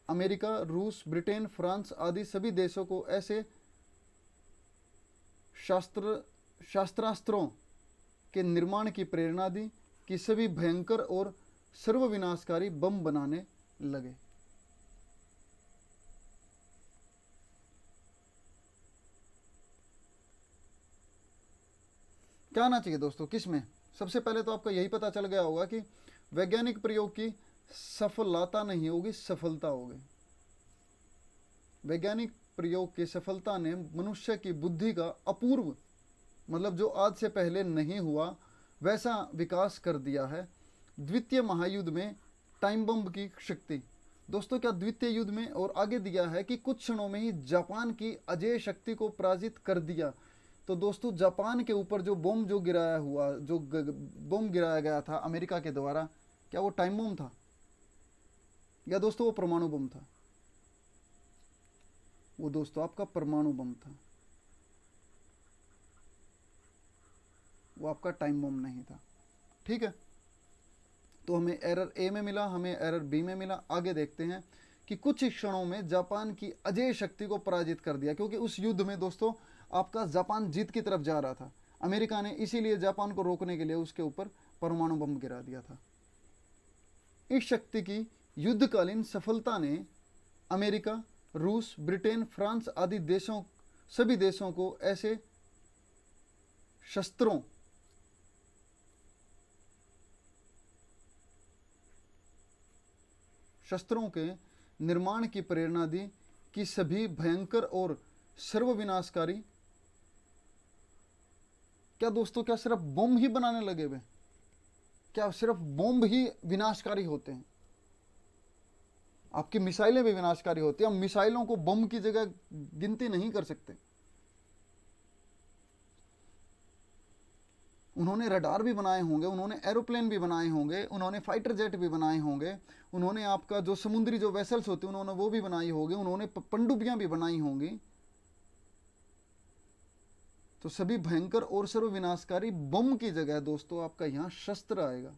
अमेरिका, रूस, ब्रिटेन, फ्रांस आदि सभी देशों को ऐसे शास्त्रास्त्रों के निर्माण की प्रेरणा दी कि सभी भयंकर और सर्वविनाशकारी बम बनाने लगे। क्या आना चाहिए दोस्तों, किस में? सबसे पहले तो आपका यही पता चल गया होगा कि वैज्ञानिक प्रयोग की सफलता नहीं होगी, सफलता होगी। वैज्ञानिक प्रयोग की सफलता ने मनुष्य की बुद्धि का अपूर्व, मतलब जो आज से पहले नहीं हुआ वैसा विकास कर दिया है। द्वितीय महायुद्ध में टाइम बम की शक्ति, दोस्तों क्या द्वितीय युद्ध में, और आगे दिया है कि कुछ क्षणों में ही जापान की अजेय शक्ति को पराजित कर दिया। तो दोस्तों जापान के ऊपर जो बम जो गिराया हुआ, जो बम गिराया गया था अमेरिका के द्वारा, क्या वो टाइम बम था या दोस्तों वो परमाणु बम था? वो दोस्तों आपका परमाणु बम था, वो आपका टाइम बम नहीं था। ठीक है, तो हमें एरर ए में मिला, हमें एरर बी में मिला। आगे देखते हैं कि कुछ ही क्षणों में जापान की अजेय शक्ति को पराजित कर दिया, क्योंकि उस युद्ध में दोस्तों आपका जापान जीत की तरफ जा रहा था। अमेरिका ने इसीलिए जापान को रोकने के लिए उसके ऊपर परमाणु बम गिरा दिया था। इस शक्ति की युद्धकालीन सफलता ने अमेरिका, रूस, ब्रिटेन, फ्रांस आदि देशों, सभी देशों को ऐसे शस्त्रों के निर्माण की प्रेरणा दी कि सभी भयंकर और सर्वविनाशकारी, क्या दोस्तों क्या सिर्फ बम ही बनाने लगे वे? क्या सिर्फ बम ही विनाशकारी होते हैं? आपकी मिसाइलें भी विनाशकारी होती हैं। हम मिसाइलों को बम की जगह गिनती नहीं कर सकते। उन्होंने रडार भी बनाए होंगे, उन्होंने एरोप्लेन भी बनाए होंगे, उन्होंने फाइटर जेट भी बनाए होंगे, उन्होंने आपका जो समुद्री जो वेसल्स होती हैं उन्होंने वो भी बनाई होगी, उन्होंने पनडुब्बियां भी बनाई होंगी। तो सभी भयंकर और सर्वविनाशकारी बम की जगह दोस्तों आपका यहाँ शस्त्र आएगा,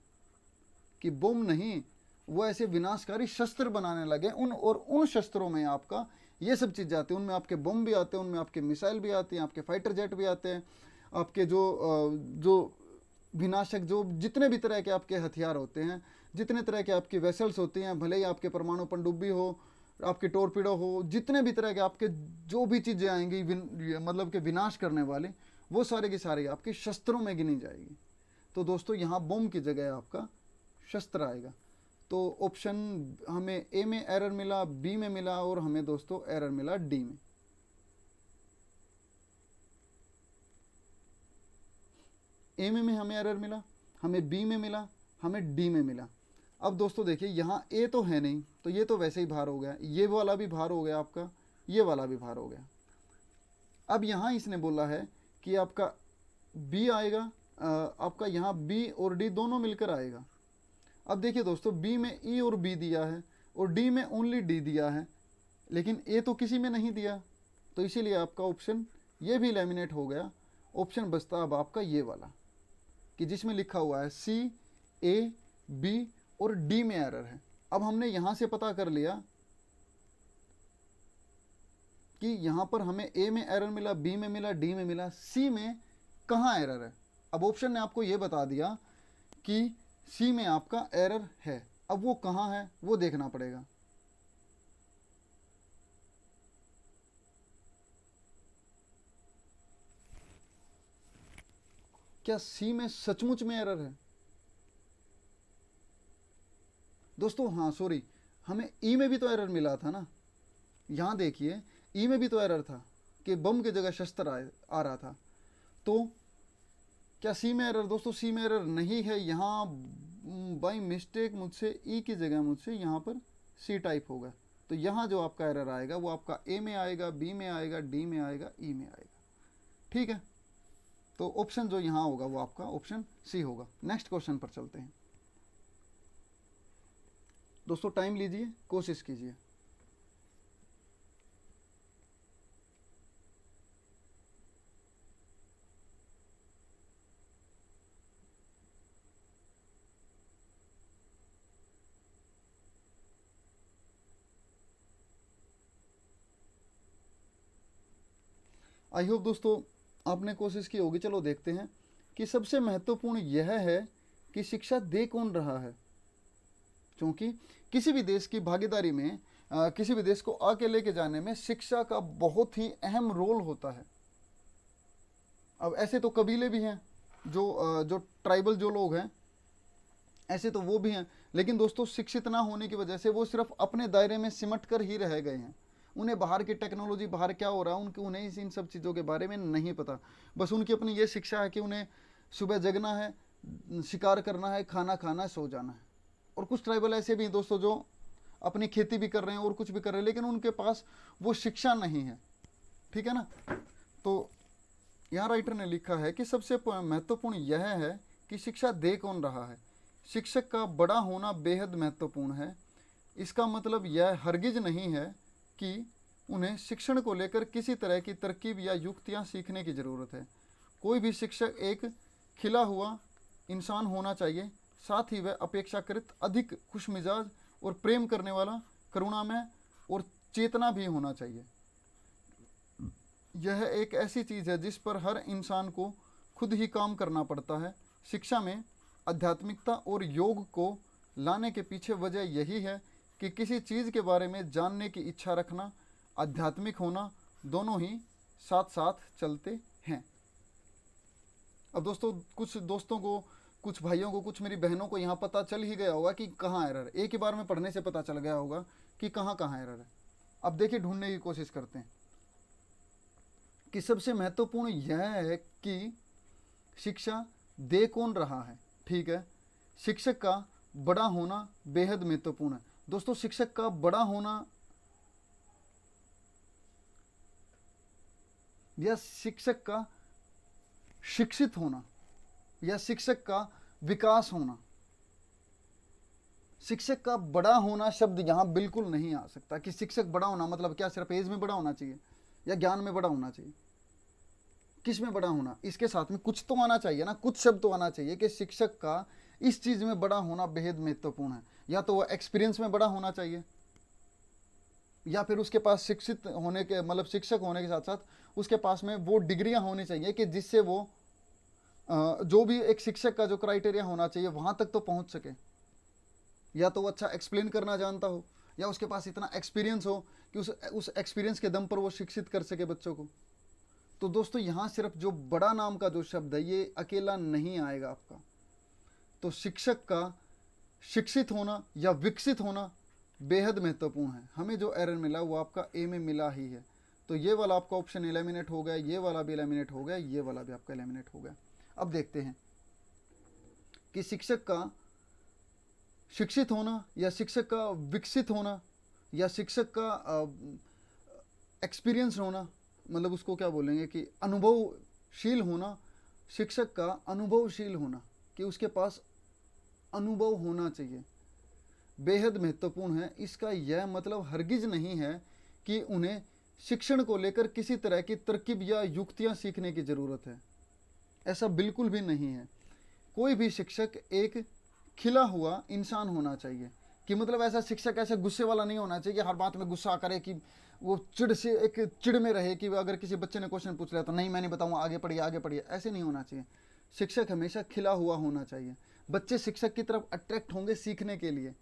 कि बम नहीं, वो ऐसे विनाशकारी शस्त्र बनाने लगे। उन शस्त्रों में आपका ये सब चीज़ आती है, उनमें आपके बम भी आते हैं, उनमें आपके मिसाइल भी आती हैं, आपके फाइटर जेट भी आते हैं, आपके जो विनाशक, जो जितने भी तरह के आपके हथियार होते हैं, जितने तरह के आपकी वेसल्स होती हैं, भले ही आपके परमाणु पनडुब्बी हो, आपके टोरपीडो हो, जितने भी तरह के आपके जो भी चीज़ें आएंगी मतलब कि विनाश करने वाले, वो सारे की सारी आपके शस्त्रों में गिनी जाएगी। तो दोस्तों यहाँ बम की जगह आपका शस्त्र आएगा। तो ऑप्शन हमें ए में एरर मिला, बी में मिला, और हमें दोस्तों एरर मिला डी में। ए में हमें एरर मिला, हमें बी में मिला, हमें डी में मिला। अब दोस्तों देखिए यहाँ ए तो है नहीं, तो ये तो वैसे ही भार हो गया, ये वाला भी भार हो गया आपका, ये वाला भी भार हो गया। अब यहाँ इसने बोला है कि आपका बी आएगा, आपका यहाँ बी और डी दोनों मिलकर आएगा। अब देखिए दोस्तों बी में ई और बी दिया है और डी में ओनली डी दिया है, लेकिन ए तो किसी में नहीं दिया, तो इसीलिए आपका ऑप्शन ये भी एलिमिनेट हो गया। ऑप्शन बचता अब आपका ये वाला, कि जिसमें लिखा हुआ है सी, ए, बी और डी में एरर है। अब हमने यहां से पता कर लिया कि यहां पर हमें ए में एरर मिला, बी में मिला, डी में मिला, सी में कहां एरर है। अब ऑप्शन ने आपको यह बता दिया कि सी में आपका एरर है, अब वो कहां है वो देखना पड़ेगा। क्या सी में सचमुच में एरर है दोस्तों? हाँ सॉरी, हमें ई में भी तो एरर मिला था ना। यहाँ देखिए ई में भी तो एरर था कि बम की जगह शस्त्र आ रहा था। तो क्या सी में एरर? दोस्तों सी में एरर नहीं है। यहाँ बाई मिस्टेक मुझसे ई की जगह मुझसे यहाँ पर सी टाइप होगा, तो यहाँ जो आपका एरर आएगा वो आपका ए में आएगा, बी में आएगा, डी में आएगा, ई में आएगा। ठीक है, तो ऑप्शन जो यहाँ होगा वो आपका ऑप्शन सी होगा। नेक्स्ट क्वेश्चन पर चलते हैं दोस्तों, टाइम लीजिए, कोशिश कीजिए। आई होप दोस्तों आपने कोशिश की होगी। चलो देखते हैं कि सबसे महत्वपूर्ण यह है कि शिक्षा दे कौन रहा है, क्योंकि किसी भी देश की भागीदारी में किसी भी देश को आगे लेके जाने में शिक्षा का बहुत ही अहम रोल होता है। अब ऐसे तो कबीले भी हैं, जो ट्राइबल जो लोग हैं ऐसे तो वो भी हैं, लेकिन दोस्तों शिक्षित ना होने की वजह से वो सिर्फ अपने दायरे में सिमट कर ही रह गए हैं। उन्हें बाहर की टेक्नोलॉजी, बाहर क्या हो रहा है उन्हें इन सब चीज़ों के बारे में नहीं पता। बस उनकी अपनी ये शिक्षा है कि उन्हें सुबह जगना है, शिकार करना है, खाना खाना है, सो जाना है। और कुछ ट्राइबल ऐसे भी हैं दोस्तों जो अपनी खेती भी कर रहे हैं और कुछ भी कर रहे हैं, लेकिन उनके पास वो शिक्षा नहीं है। ठीक है ना। तो यहाँ राइटर ने लिखा है कि सबसे महत्वपूर्ण यह है कि शिक्षा दे कौन रहा है। शिक्षक का बड़ा होना बेहद महत्वपूर्ण है। इसका मतलब यह हरगिज नहीं है कि उन्हें शिक्षण को लेकर किसी तरह की तरकीब या युक्तियाँ सीखने की ज़रूरत है। कोई भी शिक्षक एक खिला हुआ इंसान होना चाहिए, साथ ही वह अपेक्षाकृत अधिक खुशमिजाज और प्रेम करने वाला, करुणामय और चेतना भी होना चाहिए। यह एक ऐसी चीज़ है जिस पर हर इंसान को खुद ही काम करना पड़ता है। शिक्षा में आध्यात्मिकता और योग को लाने के पीछे वजह यही है कि किसी चीज़ के बारे में जानने की इच्छा रखना, आध्यात्मिक होना, दोनों ही साथ साथ चलते हैं। अब दोस्तों, कुछ दोस्तों को, कुछ भाइयों को, कुछ मेरी बहनों को यहाँ पता चल ही गया होगा कि कहाँ एरर है। एक ही बार में पढ़ने से पता चल गया होगा कि कहाँ कहाँ एरर है। अब देखिए, ढूंढने की कोशिश करते हैं कि सबसे महत्वपूर्ण यह है कि शिक्षा दे कौन रहा है। ठीक है, शिक्षक का बड़ा होना बेहद महत्वपूर्ण है। दोस्तों, शिक्षक का बड़ा होना या शिक्षक का शिक्षित होना या शिक्षक का विकास होना, शिक्षक का बड़ा होना शब्द यहाँ बिल्कुल नहीं आ सकता। कि शिक्षक बड़ा होना मतलब क्या सिर्फ एज में बड़ा होना चाहिए या ज्ञान में बड़ा होना चाहिए? किस में बड़ा होना? इसके साथ में कुछ तो आना चाहिए ना, कुछ शब्द तो आना चाहिए कि शिक्षक का इस चीज़ में बड़ा होना बेहद महत्वपूर्ण है। या तो वह एक्सपीरियंस में बड़ा होना चाहिए, या फिर उसके पास शिक्षित होने के मतलब शिक्षक होने के साथ साथ उसके पास में वो डिग्रियां होनी चाहिए कि जिससे वो जो भी एक शिक्षक का जो क्राइटेरिया होना चाहिए वहाँ तक तो पहुँच सके। या तो वो अच्छा एक्सप्लेन करना जानता हो, या उसके पास इतना एक्सपीरियंस हो कि उस एक्सपीरियंस के दम पर वो शिक्षित कर सके बच्चों को। तो दोस्तों, यहाँ सिर्फ जो बड़ा नाम का जो शब्द है ये अकेला नहीं आएगा आपका। तो शिक्षक का शिक्षित होना या विकसित होना बेहद महत्वपूर्ण है। हमें जो एरर मिला वो आपका ए में मिला ही है। तो ये वाला आपका ऑप्शन एलिमिनेट हो गया, ये वाला भी एलिमिनेट हो गया, ये वाला भी आपका एलिमिनेट हो गया। अब देखते हैं कि शिक्षक का शिक्षित होना या शिक्षक का विकसित होना या शिक्षक का एक्सपीरियंस होना, मतलब उसको क्या बोलेंगे कि अनुभवशील होना। शिक्षक का अनुभवशील होना, कि उसके पास अनुभव होना चाहिए, बेहद महत्वपूर्ण है। इसका यह मतलब हरगिज नहीं है कि उन्हें शिक्षण को लेकर किसी तरह की तरकीब या युक्तियां सीखने की ज़रूरत है। ऐसा बिल्कुल भी नहीं है। कोई भी शिक्षक एक खिला हुआ इंसान होना चाहिए। कि मतलब ऐसा शिक्षक ऐसे गुस्से वाला नहीं होना चाहिए, हर बात में गुस्सा करे, कि वो चिड़ से एक चिड़ में रहे कि अगर किसी बच्चे ने क्वेश्चन पूछ लिया तो नहीं मैं नहीं बताऊंगा, आगे पढ़िए आगे पढ़िए, ऐसे नहीं होना चाहिए। शिक्षक हमेशा खिला हुआ होना चाहिए। बच्चे शिक्षक की तरफ अट्रैक्ट होंगे सीखने के लिए।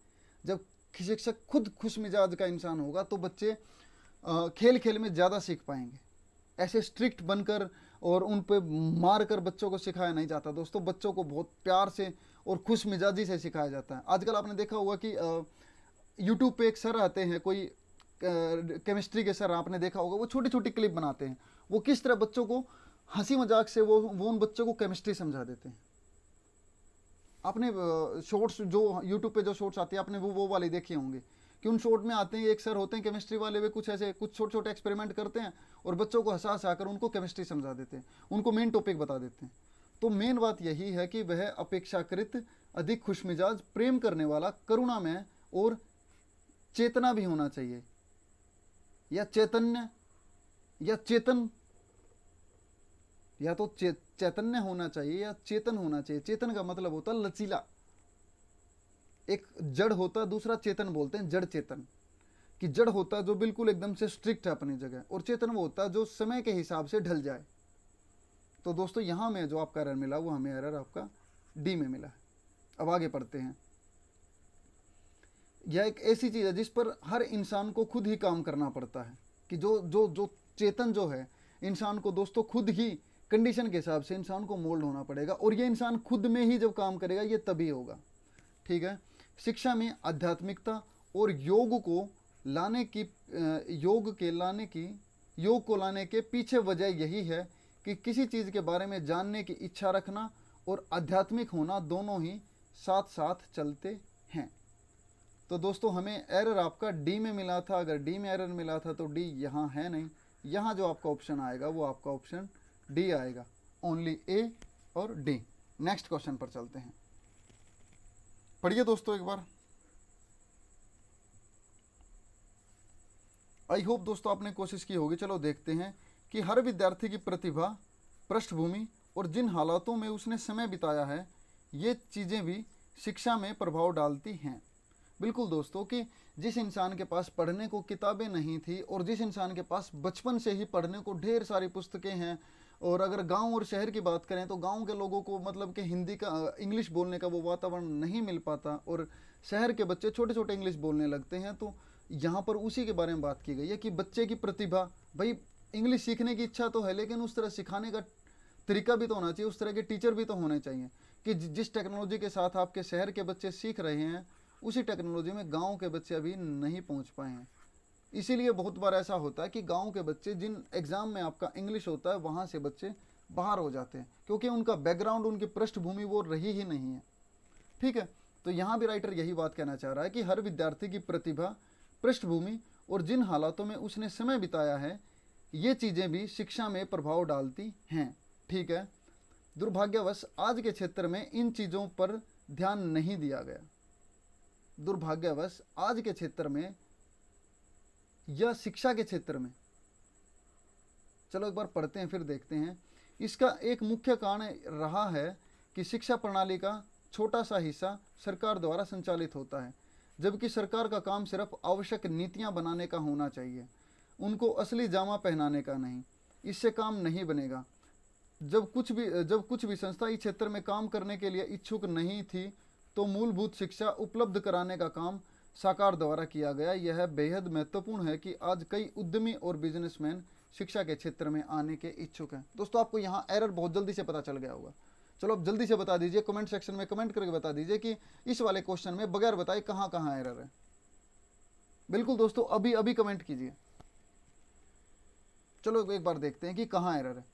जब शिक्षक खुद खुश मिजाज का इंसान होगा तो बच्चे खेल खेल में ज़्यादा सीख पाएंगे। ऐसे स्ट्रिक्ट बनकर और उन पे मार कर बच्चों को सिखाया नहीं जाता दोस्तों। बच्चों को बहुत प्यार से और खुश मिजाजी से सिखाया जाता है। आजकल आपने देखा होगा कि यूट्यूब पे एक सर आते हैं, कोई केमिस्ट्री के सर, आपने देखा होगा, वो छोटी छोटी क्लिप बनाते हैं। वो किस तरह बच्चों को हंसी मजाक से वो उन बच्चों को केमिस्ट्री समझा देते हैं। आपने शॉर्ट्स जो यूट्यूब पे जो शॉर्ट्स आती है आपने वो वाले देखे होंगे कि उन शॉर्ट में आते हैं, एक सर होते हैं केमिस्ट्री वाले, वे कुछ ऐसे कुछ छोटे छोटे एक्सपेरिमेंट करते हैं और बच्चों को हंसा हंसा कर उनको केमिस्ट्री समझा देते हैं, उनको मेन टॉपिक बता देते हैं। तो मेन बात यही है कि वह अपेक्षाकृत अधिक खुशमिजाज, प्रेम करने वाला, करुणामय और चेतना भी होना चाहिए, या चैतन्य या चेतन, या तो चैतन्य होना चाहिए या चेतन होना चाहिए। चेतन का मतलब होता है लचीला। एक जड़ होता है, दूसरा चेतन बोलते हैं जड़ चेतन। कि जड़ होता है जो बिल्कुल एकदम से स्ट्रिक्ट है अपनी जगह, और चेतन वो होता है जो समय के हिसाब से ढल जाए। तो दोस्तों, यहाँ में जो आपका एरर मिला वो हमें एरर आपका डी में मिला है। अब आगे पढ़ते हैं। यह एक ऐसी चीज़ है जिस पर हर इंसान को खुद ही काम करना पड़ता है। कि जो जो जो चेतन जो है इंसान को दोस्तों खुद ही कंडीशन के हिसाब से इंसान को मोल्ड होना पड़ेगा, और ये इंसान खुद में ही जब काम करेगा ये तभी होगा। ठीक है, शिक्षा में आध्यात्मिकता और योग को लाने की योग को लाने के पीछे वजह यही है कि किसी चीज़ के बारे में जानने की इच्छा रखना और आध्यात्मिक होना दोनों ही साथ साथ चलते हैं। तो दोस्तों हमें एरर आपका डी में मिला था। अगर डी में एरर मिला था तो डी यहाँ है नहीं, यहाँ जो आपका ऑप्शन आएगा वो आपका ऑप्शन डी आएगा, ओनली ए और डी। नेक्स्ट क्वेश्चन पर चलते हैं, पढ़िए दोस्तों एक बार। आई होप दोस्तों आपने कोशिश की होगी। चलो देखते हैं कि हर विद्यार्थी की प्रतिभा, पृष्ठभूमि और जिन हालातों में उसने समय बिताया है, ये चीज़ें भी शिक्षा में प्रभाव डालती हैं। बिल्कुल दोस्तों, कि जिस इंसान के पास पढ़ने को किताबें नहीं थी और जिस इंसान के पास बचपन से ही पढ़ने को ढेर सारी पुस्तकें हैं, और अगर गांव और शहर की बात करें तो गांव के लोगों को मतलब कि हिंदी का इंग्लिश बोलने का वो वातावरण नहीं मिल पाता, और शहर के बच्चे छोटे छोटे इंग्लिश बोलने लगते हैं। तो यहाँ पर उसी के बारे में बात की गई है कि बच्चे की प्रतिभा, भाई इंग्लिश सीखने की इच्छा तो है लेकिन उस तरह सिखाने का तरीका भी तो होना चाहिए, उस तरह के टीचर भी तो होने चाहिए कि जिस टेक्नोलॉजी के साथ आपके शहर के बच्चे सीख रहे हैं उसी टेक्नोलॉजी में गांव के बच्चे अभी नहीं पहुंच पाए हैं। इसीलिए बहुत बार ऐसा होता है कि गांव के बच्चे, जिन एग्ज़ाम में आपका इंग्लिश होता है वहाँ से बच्चे बाहर हो जाते हैं, क्योंकि उनका बैकग्राउंड, उनकी पृष्ठभूमि वो रही ही नहीं है। ठीक है, तो यहाँ भी राइटर यही बात कहना चाह रहा है कि हर विद्यार्थी की प्रतिभा, पृष्ठभूमि और जिन हालातों में उसने समय बिताया है, ये चीज़ें भी शिक्षा में प्रभाव डालती हैं। ठीक है, दुर्भाग्यवश आज के क्षेत्र में इन चीज़ों पर ध्यान नहीं दिया गया। दुर्भाग्यवश आज के क्षेत्र में या शिक्षा के क्षेत्र में, चलो एक बार पढ़ते हैं फिर देखते हैं। इसका एक मुख्य कारण रहा है कि शिक्षा प्रणाली का छोटा सा हिस्सा सरकार द्वारा संचालित होता है, जबकि सरकार का काम सिर्फ आवश्यक नीतियां बनाने का होना चाहिए, उनको असली जामा पहनाने का नहीं। इससे काम नहीं बनेगा। जब कुछ भी संस्था इस क्षेत्र में काम करने के लिए इच्छुक नहीं थी तो मूलभूत शिक्षा उपलब्ध कराने का काम सरकार द्वारा किया गया। यह बेहद महत्वपूर्ण है कि आज कई उद्यमी और बिजनेसमैन शिक्षा के क्षेत्र में आने के इच्छुक हैं। दोस्तों आपको यहाँ एरर बहुत जल्दी से पता चल गया होगा। चलो अब जल्दी से बता दीजिए, कमेंट सेक्शन में कमेंट करके बता दीजिए कि इस वाले क्वेश्चन में बगैर बताए कहाँ कहाँ एरर है। बिल्कुल दोस्तों अभी अभी कमेंट कीजिए। चलो एक बार देखते हैं कि कहाँ एरर है।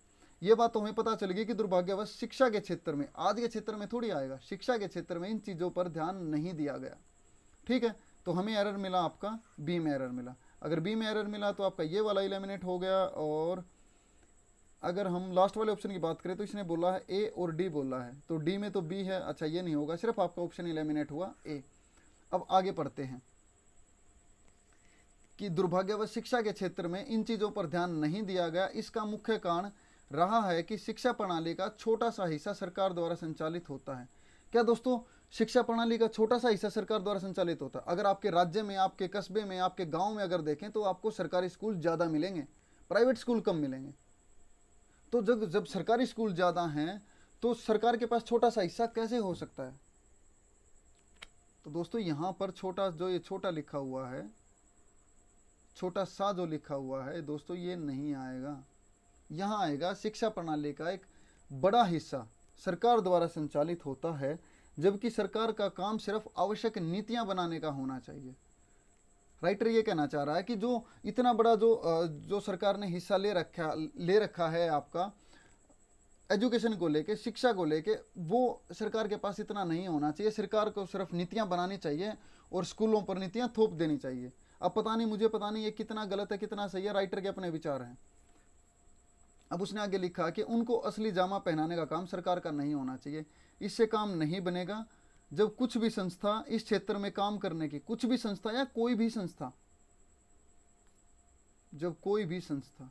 ये बात तो हमें पता चल गई कि दुर्भाग्यवश शिक्षा के क्षेत्र में, आज के क्षेत्र में थोड़ी आएगा, शिक्षा के क्षेत्र में इन चीज़ों पर ध्यान नहीं दिया गया। ठीक है, तो हमें एरर मिला आपका बी में एरर मिला। अगर बी में एरर मिला तो आपका ये वाला एलिमिनेट हो गया। और अगर हम लास्ट वाले ऑप्शन की बात करें तो इसने बोला है ए और डी बोला है, तो डी में तो बी है। अच्छा ये नहीं होगा, सिर्फ आपका ऑप्शन एलिमिनेट हुआ ए। अब आगे पढ़ते हैं कि दुर्भाग्यवश शिक्षा के क्षेत्र में इन चीज़ों पर ध्यान नहीं दिया गया। इसका मुख्य कारण रहा है कि शिक्षा प्रणाली का छोटा सा हिस्सा सरकार द्वारा संचालित होता है। क्या दोस्तों, शिक्षा प्रणाली का छोटा सा हिस्सा सरकार द्वारा संचालित होता है? अगर आपके राज्य में, आपके कस्बे में, आपके गांव में अगर देखें तो आपको सरकारी स्कूल ज़्यादा मिलेंगे, प्राइवेट स्कूल कम मिलेंगे। तो जब सरकारी स्कूल ज़्यादा हैं तो सरकार के पास छोटा सा हिस्सा कैसे हो सकता है? तो दोस्तों यहाँ पर छोटा, जो ये छोटा लिखा हुआ है, छोटा सा जो लिखा हुआ है दोस्तों, ये नहीं आएगा। यहाँ आएगा शिक्षा प्रणाली का एक बड़ा हिस्सा सरकार द्वारा संचालित होता है, जबकि सरकार का काम सिर्फ आवश्यक नीतियाँ बनाने का होना चाहिए। राइटर ये कहना चाह रहा है कि जो इतना बड़ा जो सरकार ने हिस्सा ले रखा है आपका एजुकेशन को लेके, शिक्षा को लेके, वो सरकार के पास इतना नहीं होना चाहिए। सरकार को सिर्फ नीतियाँ बनानी चाहिए और स्कूलों पर नीतियाँ थोप देनी चाहिए। अब पता नहीं, मुझे पता नहीं ये कितना गलत है कितना सही है, राइटर के अपने विचार हैं। अब उसने आगे लिखा कि उनको असली जामा पहनाने का काम सरकार का नहीं होना चाहिए। इससे काम नहीं बनेगा। जब कुछ भी संस्था इस क्षेत्र में काम करने की, कुछ भी संस्था या कोई भी संस्था, जब कोई भी संस्था,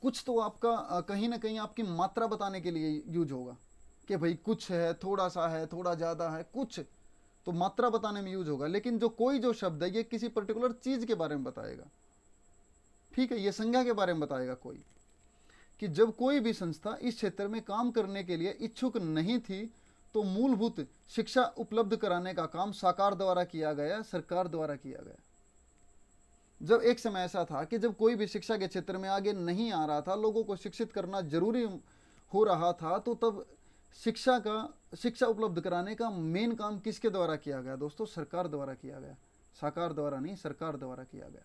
कुछ तो आपका कहीं ना कहीं आपकी मात्रा बताने के लिए यूज होगा कि भाई कुछ है, थोड़ा सा है, थोड़ा ज़्यादा है, कुछ तो मात्रा बताने में यूज होगा। लेकिन जो शब्द है ये किसी पर्टिकुलर चीज़ के बारे में बताएगा। ठीक है, ये संज्ञा के बारे में बताएगा कोई, कि जब कोई भी संस्था इस क्षेत्र में काम करने के लिए इच्छुक नहीं थी तो मूलभूत शिक्षा उपलब्ध कराने का काम सरकार द्वारा किया गया, सरकार द्वारा किया गया। जब एक समय ऐसा था कि जब कोई भी शिक्षा के क्षेत्र में आगे नहीं आ रहा था, लोगों को शिक्षित करना जरूरी हो रहा था, तो तब शिक्षा उपलब्ध कराने का मेन काम किसके द्वारा किया गया दोस्तों? सरकार द्वारा किया गया। साकार द्वारा नहीं, सरकार द्वारा किया गया।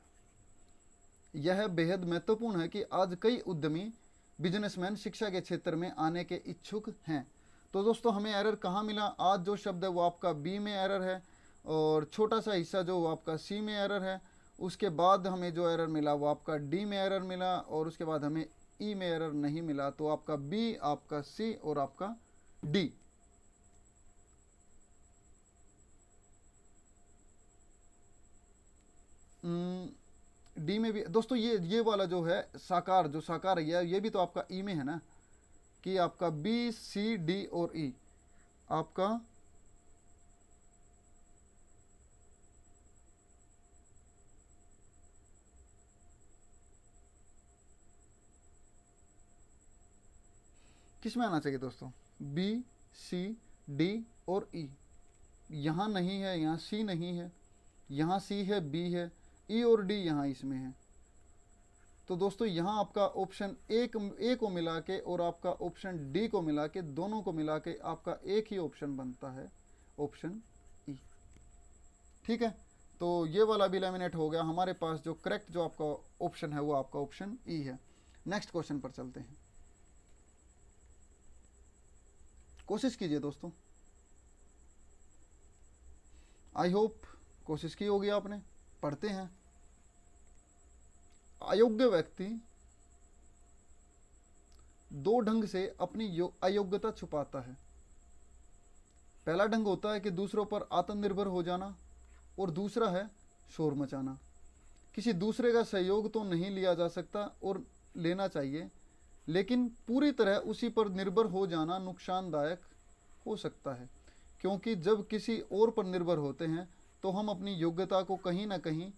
यह बेहद महत्वपूर्ण है कि आज कई उद्यमी बिजनेसमैन शिक्षा के क्षेत्र में आने के इच्छुक हैं। तो दोस्तों हमें एरर कहाँ मिला? आज जो शब्द है वो आपका बी में एरर है, और छोटा सा हिस्सा जो वो आपका सी में एरर है। उसके बाद हमें जो एरर मिला वो आपका डी में एरर मिला, और उसके बाद हमें ई में एरर नहीं मिला। तो आपका बी, आपका सी और आपका डी। डी में भी दोस्तों ये वाला जो है साकार, जो साकार है ये भी तो आपका ई में है ना, कि आपका बी, सी, डी और ई आपका किस में आना चाहिए दोस्तों? बी, सी, डी और ई। यहाँ नहीं है, यहाँ सी नहीं है, यहाँ सी है, बी है, ई और डी यहाँ इसमें है। तो दोस्तों यहाँ आपका ऑप्शन ए को मिला के और आपका ऑप्शन डी को मिला के, दोनों को मिला के आपका एक ही ऑप्शन बनता है, ऑप्शन ई। ठीक है, तो ये वाला भी लेमिनेट हो गया। हमारे पास जो करेक्ट जो आपका ऑप्शन है वो आपका ऑप्शन ई है। नेक्स्ट क्वेश्चन पर चलते हैं। कोशिश कीजिए दोस्तों, आई होप कोशिश की होगी आपने। पढ़ते हैं। अयोग्य व्यक्ति दो ढंग से अपनी अयोग्यता छुपाता है। पहला ढंग होता है कि दूसरों पर आत्मनिर्भर हो जाना, और दूसरा है शोर मचाना। किसी दूसरे का सहयोग तो नहीं लिया जा सकता और लेना चाहिए, लेकिन पूरी तरह उसी पर निर्भर हो जाना नुकसानदायक हो सकता है, क्योंकि जब किसी और पर निर्भर होते हैं तो हम अपनी योग्यता को कहीं ना कहीं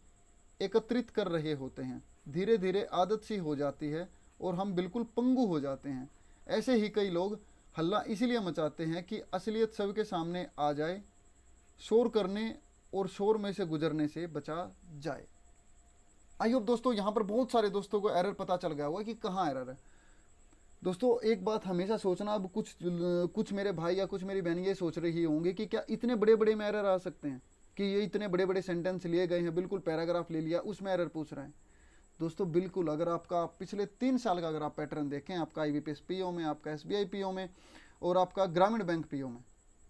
एकत्रित कर रहे होते हैं। धीरे धीरे आदत सी हो जाती है और हम बिल्कुल पंगु हो जाते हैं। ऐसे ही कई लोग हल्ला इसीलिए मचाते हैं कि असलियत सबके सामने आ जाए, शोर करने और शोर में से गुजरने से बचा जाए। आई होप दोस्तों यहाँ पर बहुत सारे दोस्तों को एरर पता चल गया होगा कि कहाँ एरर है। दोस्तों एक बात हमेशा सोचना, अब कुछ मेरे भाई या कुछ मेरी बहन ये सोच रही होंगे कि क्या इतने बड़े बड़े में एरर आ सकते हैं, कि ये इतने बड़े बड़े सेंटेंस लिए गए हैं, बिल्कुल पैराग्राफ ले लिया उसमें एरर पूछ रहे हैं। दोस्तों बिल्कुल, अगर आपका पिछले 3 साल का अगर आप पैटर्न देखें, आपका IBPS PO में, आपका SBI PO में और आपका ग्रामीण बैंक PO में,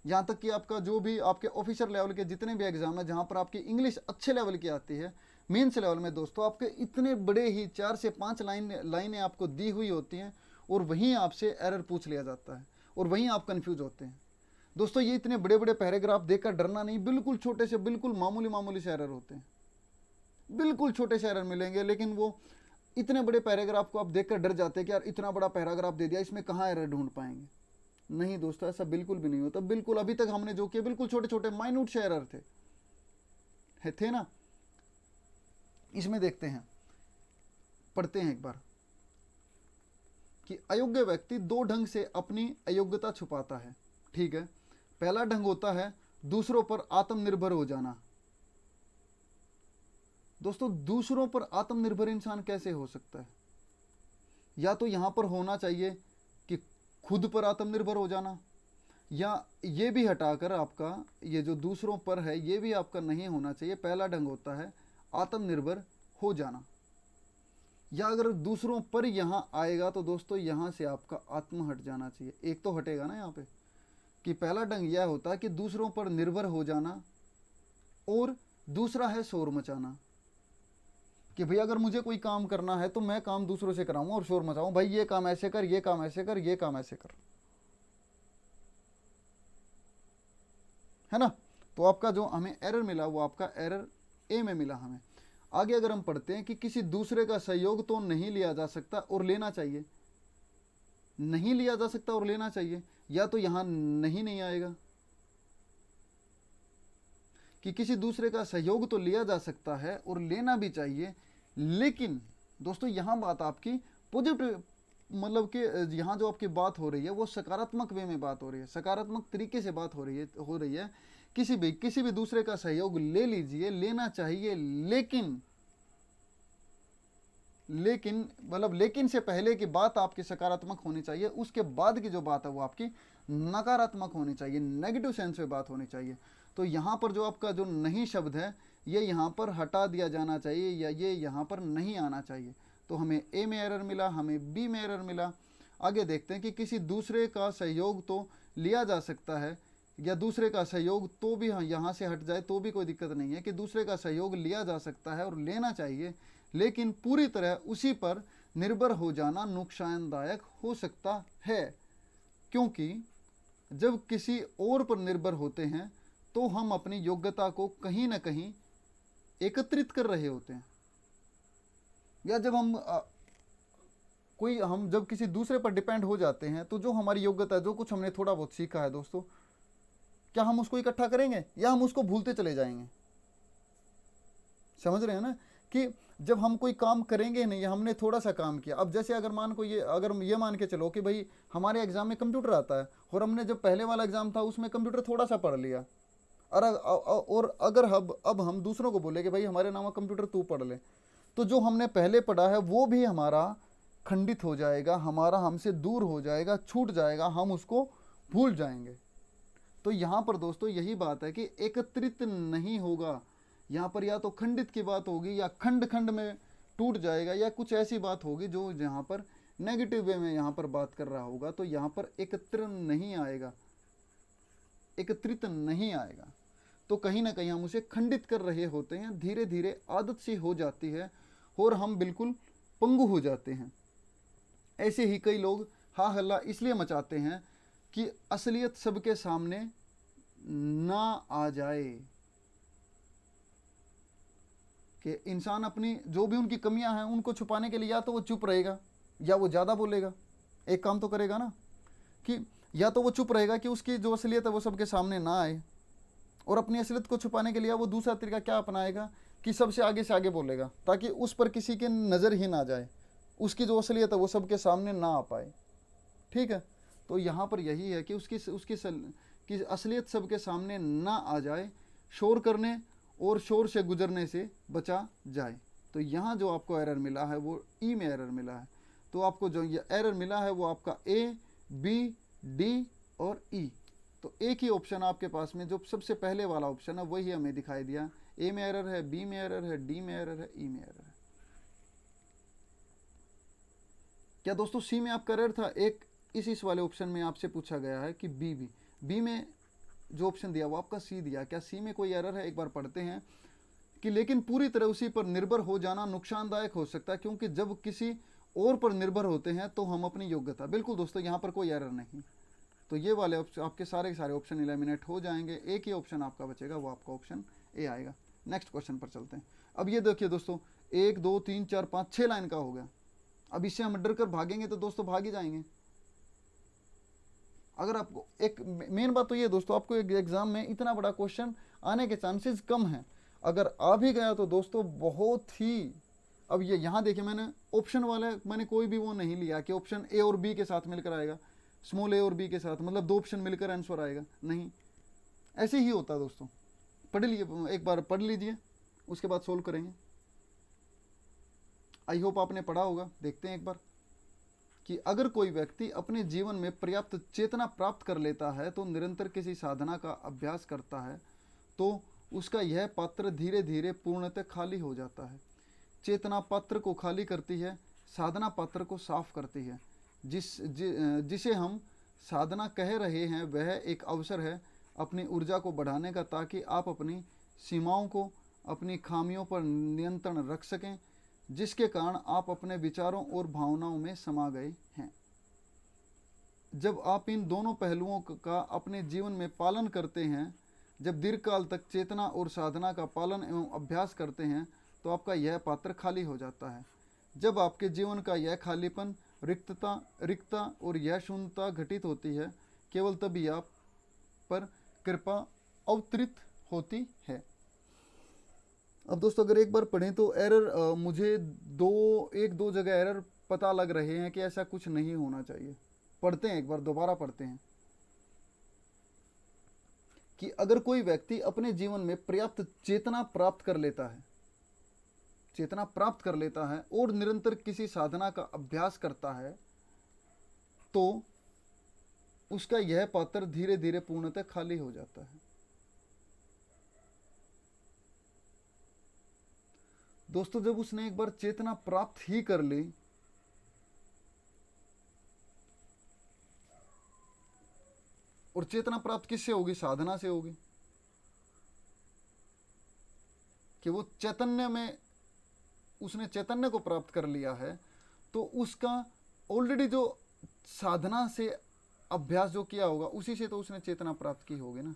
यहाँ तक कि आपका जो भी आपके ऑफिसर लेवल के जितने भी एग्जाम है जहाँ पर आपकी इंग्लिश अच्छे लेवल की आती है, मेंस लेवल में दोस्तों आपके इतने बड़े ही 4 से 5 लाइनें आपको दी हुई होती हैं, और वहीं आपसे एरर पूछ लिया जाता है और वहीं आप कंफ्यूज होते हैं। दोस्तों ये इतने बड़े बड़े पैराग्राफ देखकर डरना नहीं, बिल्कुल छोटे से बिल्कुल मामूली से एरर होते हैं, बिल्कुल छोटे से एरर मिलेंगे, लेकिन वो इतने बड़े पैराग्राफ को आप देखकर डर जाते हैं कि यार इतना बड़ा पैराग्राफ दे दिया, इसमें कहाँ एरर ढूंढ पाएंगे। नहीं दोस्तों, ऐसा बिल्कुल भी नहीं होता। बिल्कुल अभी तक हमने जो किया बिल्कुल छोटे छोटे माइन्यूट से एरर थे ना। इसमें देखते हैं, पढ़ते हैं एक बार कि अयोग्य व्यक्ति 2 ढंग से अपनी अयोग्यता छुपाता है। ठीक है, पहला ढंग होता है दूसरों पर आत्मनिर्भर हो जाना। दोस्तों दूसरों पर आत्मनिर्भर इंसान कैसे हो सकता है? या तो यहां पर होना चाहिए कि खुद पर आत्मनिर्भर हो जाना, या ये भी हटाकर आपका ये जो दूसरों पर है ये भी आपका नहीं होना चाहिए। पहला ढंग होता है आत्मनिर्भर हो जाना। या अगर दूसरों पर यहां आएगा तो दोस्तों यहां से आपका आत्म हट जाना चाहिए। एक तो हटेगा ना यहाँ पे, कि पहला ढंग यह होता है कि दूसरों पर निर्भर हो जाना, और दूसरा है शोर मचाना, कि भाई अगर मुझे कोई काम करना है तो मैं काम दूसरों से कराऊं और शोर मचाऊं, भाई ये काम ऐसे कर, ये काम ऐसे कर, ये काम ऐसे कर, है ना। तो आपका जो हमें एरर मिला वो आपका एरर ए में मिला हमें। आगे अगर हम पढ़ते हैं कि किसी दूसरे का सहयोग तो नहीं लिया जा सकता और लेना चाहिए, नहीं लिया जा सकता और लेना चाहिए, या तो यहां नहीं आएगा कि किसी दूसरे का सहयोग तो लिया जा सकता है और लेना भी चाहिए, लेकिन दोस्तों यहां बात आपकी पॉजिटिव, मतलब कि यहाँ जो आपकी बात हो रही है वो सकारात्मक वे में बात हो रही है, सकारात्मक तरीके से बात हो रही है। किसी भी दूसरे का सहयोग ले लीजिए, लेना चाहिए, लेकिन लेकिन मतलब लेकिन से पहले की बात आपकी सकारात्मक होनी चाहिए, उसके बाद की जो बात है वो आपकी नकारात्मक होनी चाहिए, नेगेटिव सेंस में बात होनी चाहिए। तो यहाँ पर जो आपका जो नहीं शब्द है ये यहाँ पर हटा दिया जाना चाहिए, या ये यहाँ पर नहीं आना चाहिए। तो हमें ए में एरर मिला, हमें बी में एरर मिला। आगे देखते हैं कि किसी दूसरे का सहयोग तो लिया जा सकता है, या दूसरे का सहयोग तो भी यहाँ से हट जाए तो भी कोई दिक्कत नहीं है, कि दूसरे का सहयोग लिया जा सकता है और लेना चाहिए, लेकिन पूरी तरह उसी पर निर्भर हो जाना नुकसानदायक हो सकता है, क्योंकि जब किसी और पर निर्भर होते हैं तो हम अपनी योग्यता को कहीं ना कहीं एकत्रित कर रहे होते हैं, या जब हम जब किसी दूसरे पर डिपेंड हो जाते हैं तो जो हमारी योग्यता, जो कुछ हमने थोड़ा बहुत सीखा है दोस्तों, क्या हम उसको इकट्ठा करेंगे या हम उसको भूलते चले जाएंगे? समझ रहे हैं ना, कि जब हम कोई काम करेंगे नहीं, हमने थोड़ा सा काम किया, अब जैसे अगर ये मान के चलो कि भाई हमारे एग्जाम में कंप्यूटर आता है, और हमने जब पहले वाला एग्जाम था उसमें कंप्यूटर थोड़ा सा पढ़ लिया, और अगर अब हम दूसरों को बोले कि भाई हमारे नाम कंप्यूटर तू पढ़ ले, तो जो हमने पहले पढ़ा है वो भी हमारा खंडित हो जाएगा, हमारा हमसे दूर हो जाएगा, छूट जाएगा, हम उसको भूल जाएंगे। तो यहाँ पर दोस्तों यही बात है कि एकत्रित नहीं होगा, यहाँ पर या तो खंडित की बात होगी या खंड खंड में टूट जाएगा, या कुछ ऐसी बात होगी जो यहाँ पर नेगेटिव वे में यहाँ पर बात कर रहा होगा, तो यहाँ पर एकत्र नहीं आएगा, एकत्रित नहीं आएगा। तो कहीं ना कहीं हम उसे खंडित कर रहे होते हैं, धीरे धीरे आदत सी हो जाती है और हम बिल्कुल पंगु हो जाते हैं। ऐसे ही कई लोग हा हल्ला इसलिए मचाते हैं कि असलियत सबके सामने ना आ जाए, कि इंसान अपनी जो भी उनकी कमियां हैं उनको छुपाने के लिए या तो वो चुप रहेगा या वो ज़्यादा बोलेगा। एक काम तो करेगा ना, कि या तो वो चुप रहेगा कि उसकी जो असलियत है वो सबके सामने ना आए, और अपनी असलियत को छुपाने के लिए वो दूसरा तरीका क्या अपनाएगा कि सबसे आगे से आगे बोलेगा, ताकि उस पर किसी की नज़र ही ना जाए, उसकी जो असलियत है वो सबके सामने ना आ पाए। ठीक है, तो यहाँ पर यही है कि उसकी असलियत सबके सामने ना आ जाए, शोर करने और शोर से गुजरने से बचा जाए। तो यहाँ जो आपको एरर मिला है वो ई में एरर मिला है। तो आपको जो ये एरर मिला है वो आपका ए, बी, डी और ई। तो एक ही ऑप्शन आपके पास में जो सबसे पहले वाला ऑप्शन है वही हमें दिखाई दिया। ए में एरर है, बी में एरर है, डी में एरर है, ई में एरर है। क्या दोस्तों सी में आपका एरर था? एक इस वाले ऑप्शन में आपसे पूछा गया है कि बी में जो ऑप्शन दिया वो आपका सी दिया। क्या सी में कोई एरर है? एक बार पढ़ते हैं कि लेकिन पूरी तरह उसी पर निर्भर हो जाना नुकसानदायक हो सकता है, क्योंकि जब किसी और पर निर्भर होते हैं तो हम अपनी योग्यता। बिल्कुल दोस्तों, यहाँ पर कोई एरर नहीं। तो ये वाले आपके सारे के सारे ऑप्शन एलिमिनेट हो जाएंगे, एक ही ऑप्शन आपका बचेगा, वो आपका ऑप्शन ए आएगा। नेक्स्ट क्वेश्चन पर चलते हैं। अब ये देखिए दोस्तों, 1 2 3 4 5 6 लाइन का हो गया। अब इससे हम डर कर भागेंगे तो दोस्तों भाग ही जाएंगे। अगर आपको एक मेन बात तो ये दोस्तों, आपको एक एग्जाम में इतना बड़ा क्वेश्चन आने के चांसेस कम हैं। अगर आ भी गया तो दोस्तों बहुत ही, अब ये यहाँ देखिए मैंने ऑप्शन वाला मैंने कोई भी वो नहीं लिया कि ऑप्शन ए और बी के साथ मिलकर आएगा, स्मॉल ए और बी के साथ, मतलब 2 ऑप्शन मिलकर आंसर आएगा, नहीं, ऐसे ही होता दोस्तों। पढ़ लीजिए, एक बार पढ़ लीजिए, उसके बाद सोल्व करेंगे। आई होप आपने पढ़ा होगा। देखते हैं एक बार कि अगर कोई व्यक्ति अपने जीवन में पर्याप्त चेतना प्राप्त कर लेता है तो निरंतर किसी साधना का अभ्यास करता है तो उसका यह पात्र धीरे धीरे पूर्णतः खाली हो जाता है। चेतना पात्र को खाली करती है, साधना पात्र को साफ करती है। जिसे हम साधना कह रहे हैं वह एक अवसर है अपनी ऊर्जा को बढ़ाने का, ताकि आप अपनी सीमाओं को, अपनी खामियों पर नियंत्रण रख सकें, जिसके कारण आप अपने विचारों और भावनाओं में समा गए हैं। जब आप इन दोनों पहलुओं का अपने जीवन में पालन करते हैं, जब दीर्घकाल तक चेतना और साधना का पालन एवं अभ्यास करते हैं, तो आपका यह पात्र खाली हो जाता है। जब आपके जीवन का यह खालीपन, रिक्तता और यह शून्यता घटित होती है, केवल तभी आप पर कृपा अवतरित होती है। अब दोस्तों अगर एक बार पढ़ें तो एरर मुझे एक दो जगह एरर पता लग रहे हैं कि ऐसा कुछ नहीं होना चाहिए। पढ़ते हैं एक बार, दोबारा पढ़ते हैं कि अगर कोई व्यक्ति अपने जीवन में पर्याप्त चेतना प्राप्त कर लेता है, चेतना प्राप्त कर लेता है और निरंतर किसी साधना का अभ्यास करता है, तो उसका यह पात्र धीरे धीरे पूर्णतः खाली हो जाता है। दोस्तों, जब उसने एक बार चेतना प्राप्त ही कर ली, और चेतना प्राप्त किससे होगी? साधना से होगी, कि वो चैतन्य में, उसने चैतन्य को प्राप्त कर लिया है, तो उसका ऑलरेडी जो साधना से अभ्यास जो किया होगा उसी से तो उसने चेतना प्राप्त की होगी ना।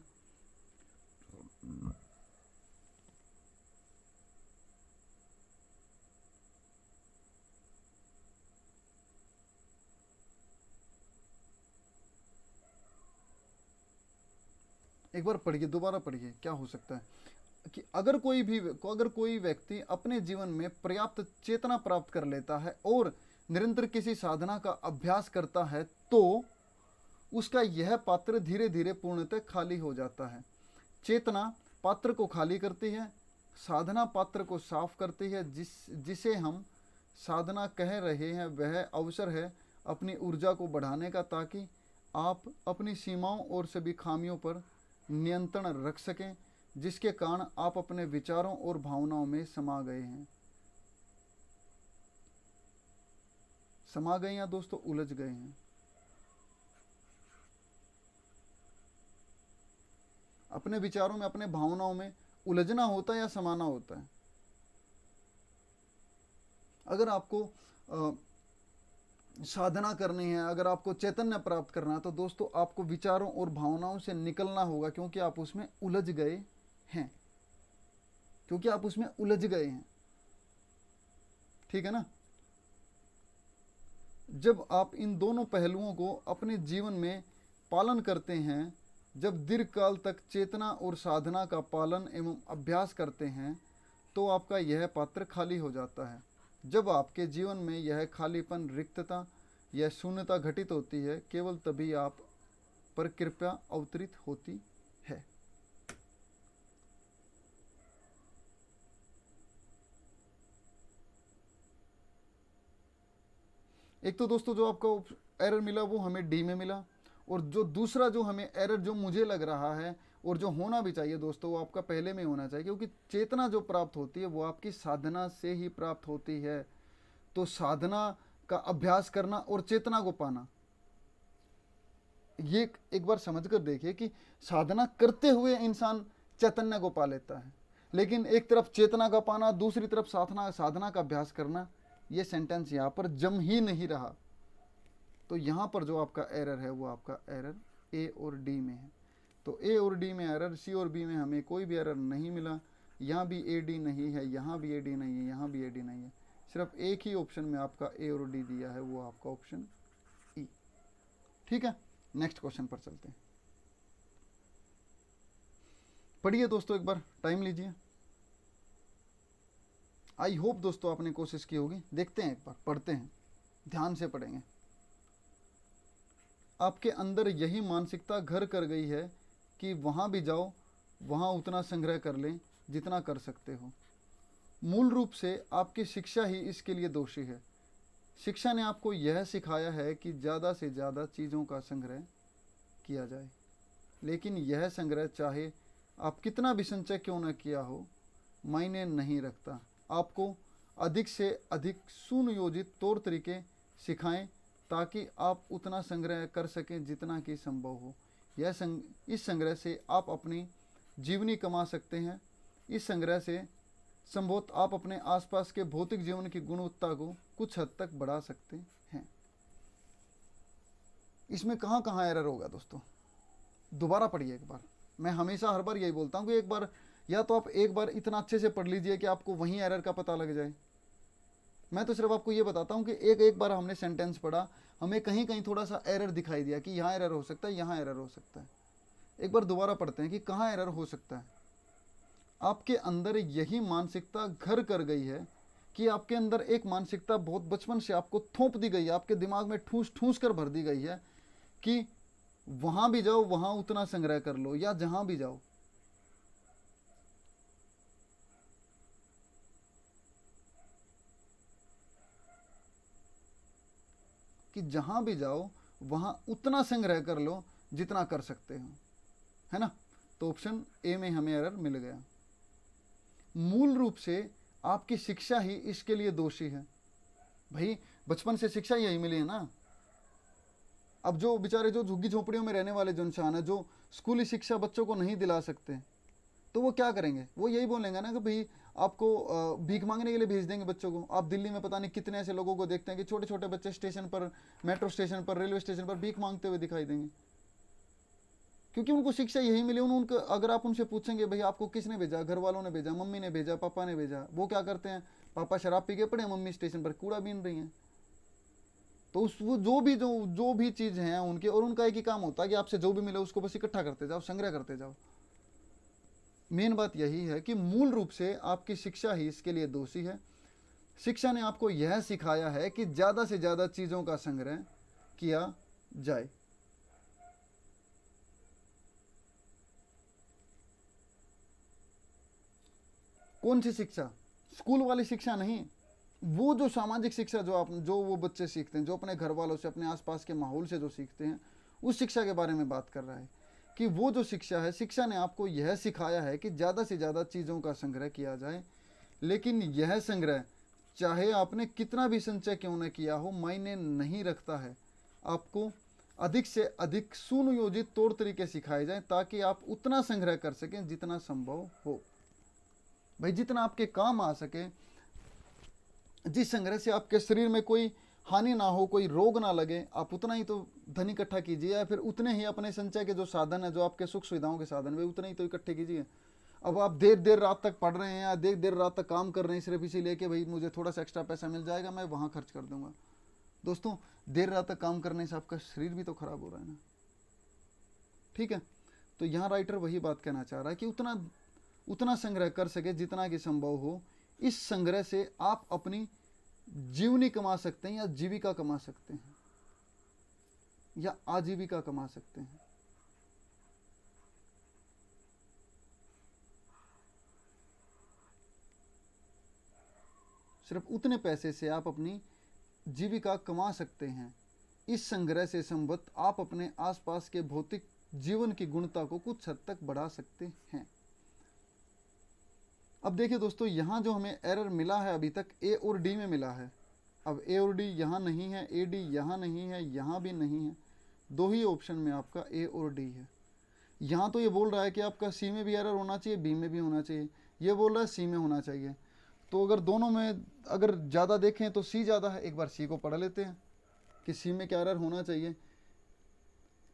एक बार पढ़िए, दोबारा पढ़िए, क्या हो सकता है कि अगर कोई व्यक्ति अपने जीवन में पर्याप्त चेतना प्राप्त कर लेता है और निरंतर किसी साधना का अभ्यास करता है, तो उसका यह पात्र धीरे धीरे पूर्णतः खाली हो जाता है। चेतना पात्र को खाली करती है, साधना पात्र को साफ करती है। जिसे हम साधना कह रहे हैं वह अवसर है अपनी ऊर्जा को बढ़ाने का, ताकि आप अपनी सीमाओं और सभी खामियों पर नियंत्रण रख सकें, जिसके कारण आप अपने विचारों और भावनाओं में समा गए या दोस्तों उलझ गए हैं। अपने विचारों में, अपने भावनाओं में उलझना होता है या समाना होता है? अगर आपको साधना करनी है, अगर आपको चैतन्य प्राप्त करना है, तो दोस्तों आपको विचारों और भावनाओं से निकलना होगा, क्योंकि आप उसमें उलझ गए हैं, ठीक है ना। जब आप इन दोनों पहलुओं को अपने जीवन में पालन करते हैं, जब दीर्घकाल तक चेतना और साधना का पालन एवं अभ्यास करते हैं, तो आपका यह पात्र खाली हो जाता है। जब आपके जीवन में यह खालीपन, रिक्तता या शून्यता घटित होती है, केवल तभी आप पर कृपा अवतरित होती है। एक तो दोस्तों जो आपको एरर मिला वो हमें डी में मिला, और जो दूसरा जो हमें एरर जो मुझे लग रहा है और जो होना भी चाहिए दोस्तों, वो आपका पहले में होना चाहिए, क्योंकि चेतना जो प्राप्त होती है वो आपकी साधना से ही प्राप्त होती है। तो साधना का अभ्यास करना और चेतना को पाना, ये एक बार समझ कर देखिए कि साधना करते हुए इंसान चैतन्य को पा लेता है, लेकिन एक तरफ चेतना का पाना, दूसरी तरफ साधना का अभ्यास करना, ये सेंटेंस यहाँ पर जम ही नहीं रहा। तो यहाँ पर जो आपका एरर है वो आपका एरर ए और डी में है। तो ए और डी में एरर, सी और बी में हमें कोई भी एरर नहीं मिला। यहाँ भी ए डी नहीं है, यहाँ भी ए डी नहीं है, यहाँ भी ए डी नहीं है। सिर्फ एक ही ऑप्शन में आपका ए और डी दिया है, वो आपका ऑप्शन ई। ठीक है, नेक्स्ट क्वेश्चन पर चलते हैं। पढ़िए दोस्तों, एक बार टाइम लीजिए। आई होप दोस्तों आपने कोशिश की होगी। देखते हैं, एक बार पढ़ते हैं, ध्यान से पढ़ेंगे। आपके अंदर यही मानसिकता घर कर गई है कि वहाँ भी जाओ, वहाँ उतना संग्रह कर लें जितना कर सकते हो। मूल रूप से आपकी शिक्षा ही इसके लिए दोषी है। शिक्षा ने आपको यह सिखाया है कि ज़्यादा से ज़्यादा चीज़ों का संग्रह किया जाए, लेकिन यह संग्रह चाहे आप कितना भी संचय क्यों न किया हो, मायने नहीं रखता। आपको अधिक से अधिक सुनियोजित तौर तरीके सिखाएं ताकि आप उतना संग्रह कर सकें जितना कि संभव हो। इस संग्रह से आप अपनी जीवनी कमा सकते हैं। इस संग्रह से संभवतः आप अपने आसपास के भौतिक जीवन की गुणवत्ता को कुछ हद तक बढ़ा सकते हैं। इसमें कहाँ कहाँ एरर होगा दोस्तों, दोबारा पढ़िए एक बार। मैं हमेशा हर बार यही बोलता हूँ कि एक बार या तो आप एक बार इतना अच्छे से पढ़ लीजिए कि आपको वहीं एरर का पता लग जाए। मैं तो सिर्फ आपको ये बताता हूँ कि एक बार हमने सेंटेंस पढ़ा, हमें कहीं कहीं थोड़ा सा एरर दिखाई दिया कि यहाँ एरर हो सकता है, यहाँ एरर हो सकता है। एक बार दोबारा पढ़ते हैं कि कहाँ एरर हो सकता है। आपके अंदर यही मानसिकता घर कर गई है कि आपके अंदर एक मानसिकता बहुत बचपन से आपको थोप दी गई है, आपके दिमाग में ठूस ठूस कर भर दी गई है कि वहाँ भी जाओ, वहाँ उतना संग्रह कर लो, या जहाँ भी जाओ। कि जहाँ भी जाओ वहाँ उतना संग्रह कर लो जितना कर सकते हो, है ना। तो ऑप्शन ए में हमें एरर मिल गया। मूल रूप से आपकी शिक्षा ही इसके लिए दोषी है। भाई बचपन से शिक्षा यही मिली है ना। अब जो बेचारे जो झुग्गी झोपड़ियों में रहने वाले जो इंसान है, जो स्कूली शिक्षा बच्चों को नहीं दिला सकते, तो वो क्या करेंगे? वो यही बोलेंगे ना कि भाई आपको भीख मांगने के लिए भेज देंगे बच्चों को। आप दिल्ली में पता नहीं कितने ऐसे लोगों को देखते हैं कि छोटे छोटे बच्चे स्टेशन पर, मेट्रो स्टेशन पर, रेलवे स्टेशन पर भीख मांगते हुए दिखाई देंगे, क्योंकि उनको शिक्षा यही मिली। उनको अगर आप उनसे पूछेंगे भाई आपको किसने भेजा, घर वालों ने भेजा, मम्मी ने भेजा, पापा ने भेजा, वो क्या करते हैं? पापा शराब पी के पड़े, मम्मी स्टेशन पर कूड़ा बीन रही हैं। तो उस वो जो भी चीज़ हैं उनके, और उनका एक ही काम होता है कि आपसे जो भी मिले उसको बस इकट्ठा करते जाओ, संग्रह करते जाओ। मेन बात यही है कि मूल रूप से आपकी शिक्षा ही इसके लिए दोषी है। शिक्षा ने आपको यह सिखाया है कि ज़्यादा से ज़्यादा चीज़ों का संग्रह किया जाए। कौन सी शिक्षा? स्कूल वाली शिक्षा नहीं, वो जो सामाजिक शिक्षा जो वो बच्चे सीखते हैं, जो अपने घर वालों से, अपने आसपास के माहौल से जो सीखते हैं, उस शिक्षा के बारे में बात कर रहा है। कि वो जो शिक्षा है, शिक्षा ने आपको यह सिखाया है कि ज़्यादा से ज़्यादा चीज़ों का संग्रह किया जाए, लेकिन यह संग्रह चाहे आपने कितना भी संचय क्यों न किया हो मायने नहीं रखता है। आपको अधिक से अधिक सुनियोजित तौर तरीके सिखाए जाएं ताकि आप उतना संग्रह कर सकें जितना संभव हो। भाई जितना आपके काम आ सके, जिस संग्रह से आपके शरीर में कोई हानि ना हो, कोई रोग ना लगे, आप उतना ही तो धन इकट्ठा कीजिए, या फिर उतने ही अपने संचय के जो साधन है, जो आपके सुख सुविधाओं के साधन, वे उतने ही तो इकट्ठे कीजिए। अब आप देर देर रात तक पढ़ रहे हैं या देर देर रात तक काम कर रहे हैं सिर्फ इसीलिए कि भाई मुझे थोड़ा सा एक्स्ट्रा पैसा मिल जाएगा, मैं वहाँ खर्च कर दूंगा। दोस्तों, देर रात तक काम करने से आपका शरीर भी तो खराब हो रहा है ना। ठीक है, तो यहाँ राइटर वही बात कहना चाह रहा है कि उतना संग्रह कर सके जितना कि संभव हो। इस संग्रह से आप अपनी जीवनी कमा सकते हैं, या जीविका कमा सकते हैं, या आजीविका कमा सकते हैं। सिर्फ उतने पैसे से आप अपनी जीविका कमा सकते हैं। इस संग्रह से संबद्ध आप अपने आसपास के भौतिक जीवन की गुणवत्ता को कुछ हद तक बढ़ा सकते हैं। अब देखिए दोस्तों, यहाँ जो हमें एरर मिला है अभी तक, ए और डी में मिला है। अब ए और डी यहाँ नहीं है, ए डी यहाँ नहीं है, यहाँ भी नहीं है, दो ही ऑप्शन में आपका ए और डी है। यहाँ तो ये बोल रहा है कि आपका सी में भी एरर होना चाहिए, बी में भी होना चाहिए, ये बोल रहा है सी में होना चाहिए। तो अगर दोनों में अगर ज़्यादा देखें तो सी ज़्यादा है। एक बार सी को पढ़ लेते हैं कि सी में क्या एरर होना चाहिए।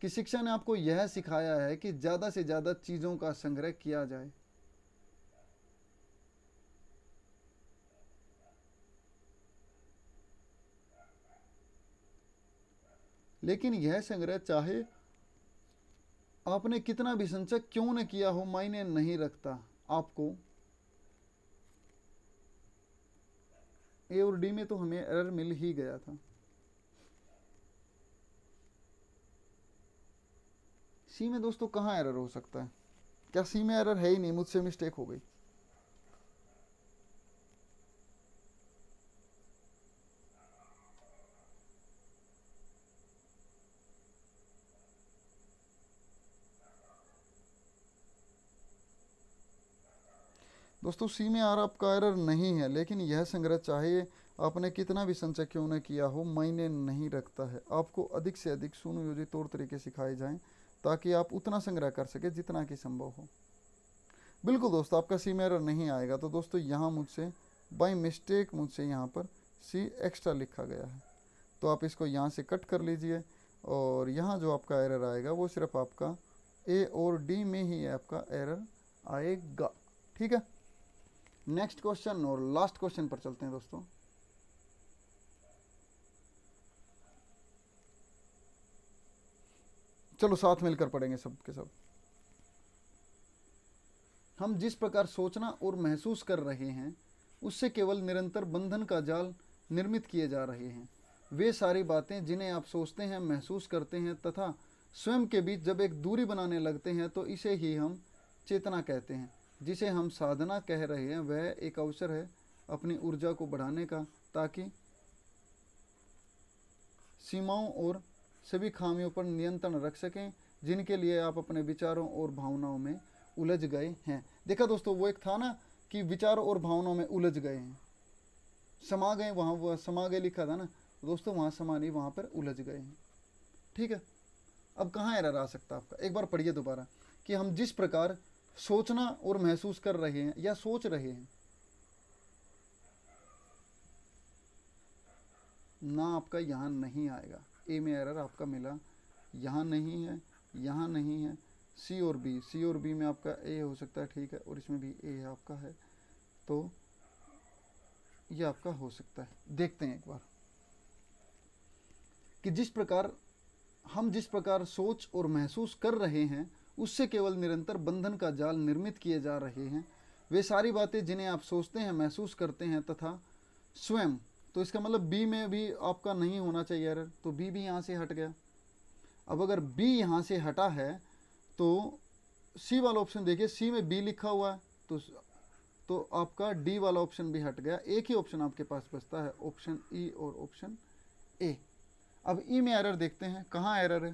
कि शिक्षा ने आपको यह सिखाया है कि ज़्यादा से ज़्यादा चीज़ों का संग्रह किया जाए। लेकिन यह संग्रह चाहे आपने कितना भी संचय क्यों न किया हो मायने नहीं रखता। आपको ए और डी में तो हमें एरर मिल ही गया था। सी में दोस्तों कहाँ एरर हो सकता है? क्या सी में एरर है ही नहीं? मुझसे मिस्टेक हो गई। दोस्तों सी में आर आपका एरर नहीं है, लेकिन यह संग्रह चाहे आपने कितना भी संचय क्यों न किया हो मायने नहीं रखता है। आपको अधिक से अधिक सुनियोजित तौर तरीके सिखाए जाएं ताकि आप उतना संग्रह कर सके जितना कि संभव हो। बिल्कुल दोस्तों, आपका सी में एरर नहीं आएगा। तो दोस्तों यहाँ मुझसे बाय मिस्टेक मुझसे यहाँ पर सी एक्स्ट्रा लिखा गया है, तो आप इसको यहाँ से कट कर लीजिए, और यहाँ जो आपका एरर आएगा वो सिर्फ आपका ए और डी में ही आपका एरर आएगा। ठीक है, नेक्स्ट क्वेश्चन और लास्ट क्वेश्चन पर चलते हैं दोस्तों। चलो साथ मिलकर पढ़ेंगे सब के सब। हम जिस प्रकार सोचना और महसूस कर रहे हैं उससे केवल निरंतर बंधन का जाल निर्मित किए जा रहे हैं। वे सारी बातें जिन्हें आप सोचते हैं, महसूस करते हैं तथा स्वयं के बीच जब एक दूरी बनाने लगते हैं तो इसे ही हम चेतना कहते हैं। जिसे हम साधना कह रहे हैं वह एक अवसर है अपनी ऊर्जा को बढ़ाने का, ताकि सीमाओं और सभी खामियों पर नियंत्रण रख सकें जिनके लिए आप अपने विचारों और भावनाओं में उलझ गए हैं। देखा दोस्तों, वो एक था ना कि विचारों और भावनाओं में उलझ गए हैं, समा गए, वहाँ वो समा गए लिखा था ना दोस्तों, वहाँ समा नहीं, वहाँ पर उलझ गए हैं। ठीक है, अब कहाँ एरर आ सकता है आपका, एक बार पढ़िए दोबारा कि हम जिस प्रकार सोचना और महसूस कर रहे हैं या सोच रहे हैं ना, आपका यहाँ नहीं आएगा। ए में एरर आपका मिला, यहाँ नहीं है, यहाँ नहीं है। सी और बी, सी और बी में आपका ए हो सकता है, ठीक है, और इसमें भी ए आपका है, तो ये आपका हो सकता है। देखते हैं एक बार कि जिस प्रकार सोच और महसूस कर रहे हैं उससे केवल निरंतर बंधन का जाल निर्मित किए जा रहे हैं। वे सारी बातें जिन्हें आप सोचते हैं, महसूस करते हैं तथा स्वयं, तो इसका मतलब बी में भी आपका नहीं होना चाहिए एरर, तो बी भी यहाँ से हट गया। अब अगर बी यहाँ से हटा है तो सी वाला ऑप्शन देखिए, सी में बी लिखा हुआ है, तो आपका डी वाला ऑप्शन भी हट गया। एक ही ऑप्शन आपके पास बचता है, ऑप्शन ई और ऑप्शन ए। अब ई में एरर देखते हैं, कहाँ एरर है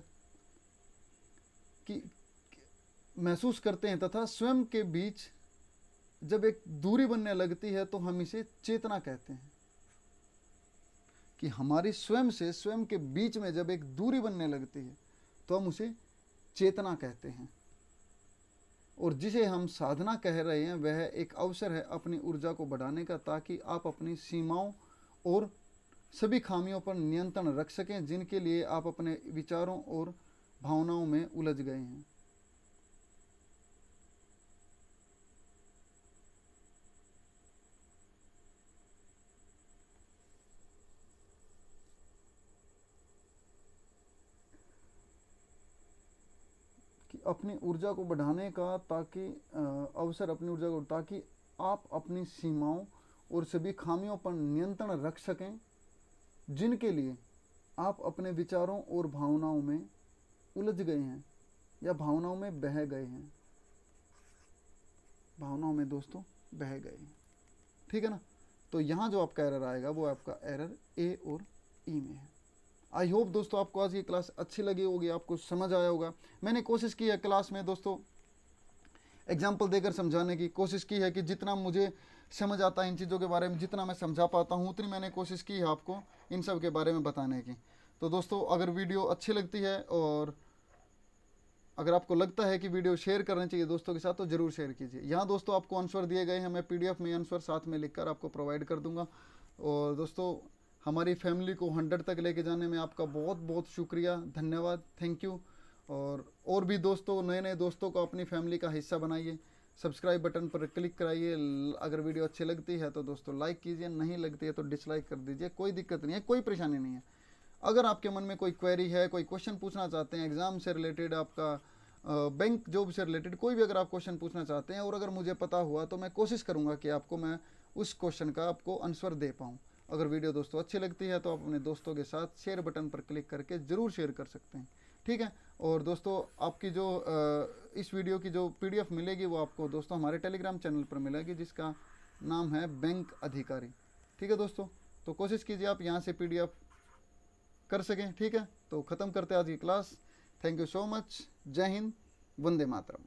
कि महसूस करते हैं तथा स्वयं के बीच जब एक दूरी बनने लगती है तो हम इसे चेतना कहते हैं। कि हमारी स्वयं से स्वयं के बीच में जब एक दूरी बनने लगती है तो हम उसे चेतना कहते हैं। और जिसे हम साधना कह रहे हैं वह एक अवसर है अपनी ऊर्जा को बढ़ाने का, ताकि आप अपनी सीमाओं और सभी खामियों पर नियंत्रण रख सकें जिनके लिए आप अपने विचारों और भावनाओं में उलझ गए हैं। कि अपनी ऊर्जा को बढ़ाने का, ताकि अवसर अपनी ऊर्जा को, ताकि आप अपनी सीमाओं और सभी खामियों पर नियंत्रण रख सकें जिनके लिए आप अपने विचारों और भावनाओं में उलझ गए हैं या भावनाओं में बह गए हैं, भावनाओं में दोस्तों बह गए हैं। ठीक है ना, तो यहाँ जो आपका एरर आएगा वो आपका एरर ए और ई में है। आई होप दोस्तों आपको आज की क्लास अच्छी लगी होगी, आपको समझ आया होगा। मैंने कोशिश की है क्लास में दोस्तों एग्जाम्पल देकर समझाने की, कोशिश की है कि जितना मुझे समझ आता है इन चीज़ों के बारे में, जितना मैं समझा पाता हूँ उतनी मैंने कोशिश की है आपको इन सब के बारे में बताने की। तो दोस्तों अगर वीडियो अच्छी लगती है और अगर आपको लगता है कि वीडियो शेयर करना चाहिए दोस्तों के साथ, तो ज़रूर शेयर कीजिए। यहाँ दोस्तों आपको आंसर दिए गए हैं, मैं PDF में आंसर साथ में लिखकर आपको प्रोवाइड कर दूँगा। और दोस्तों हमारी फैमिली को 100 तक लेके जाने में आपका बहुत बहुत शुक्रिया, धन्यवाद, थैंक यू। और भी दोस्तों, नए नए दोस्तों को अपनी फैमिली का हिस्सा बनाइए। सब्सक्राइब बटन पर क्लिक कराइए। अगर वीडियो अच्छी लगती है तो दोस्तों लाइक कीजिए, नहीं लगती है तो डिसलाइक कर दीजिए, कोई दिक्कत नहीं है, कोई परेशानी नहीं है। अगर आपके मन में कोई क्वेरी है, कोई क्वेश्चन पूछना चाहते हैं एग्ज़ाम से रिलेटेड, आपका बैंक जॉब से रिलेटेड कोई भी अगर आप क्वेश्चन पूछना चाहते हैं और अगर मुझे पता हुआ तो मैं कोशिश करूँगा कि आपको मैं उस क्वेश्चन का आपको आंसर दे पाऊँ। अगर वीडियो दोस्तों अच्छी लगती है तो आप अपने दोस्तों के साथ शेयर बटन पर क्लिक करके ज़रूर शेयर कर सकते हैं। ठीक है, और दोस्तों आपकी जो इस वीडियो की जो PDF मिलेगी वो आपको दोस्तों हमारे टेलीग्राम चैनल पर मिलेगी, जिसका नाम है बैंक अधिकारी। ठीक है दोस्तों, तो कोशिश कीजिए आप यहाँ से PDF कर सकें। ठीक है, तो ख़त्म करते हैं आज की class. Thank you so much. जय हिंद, वंदे मातरम।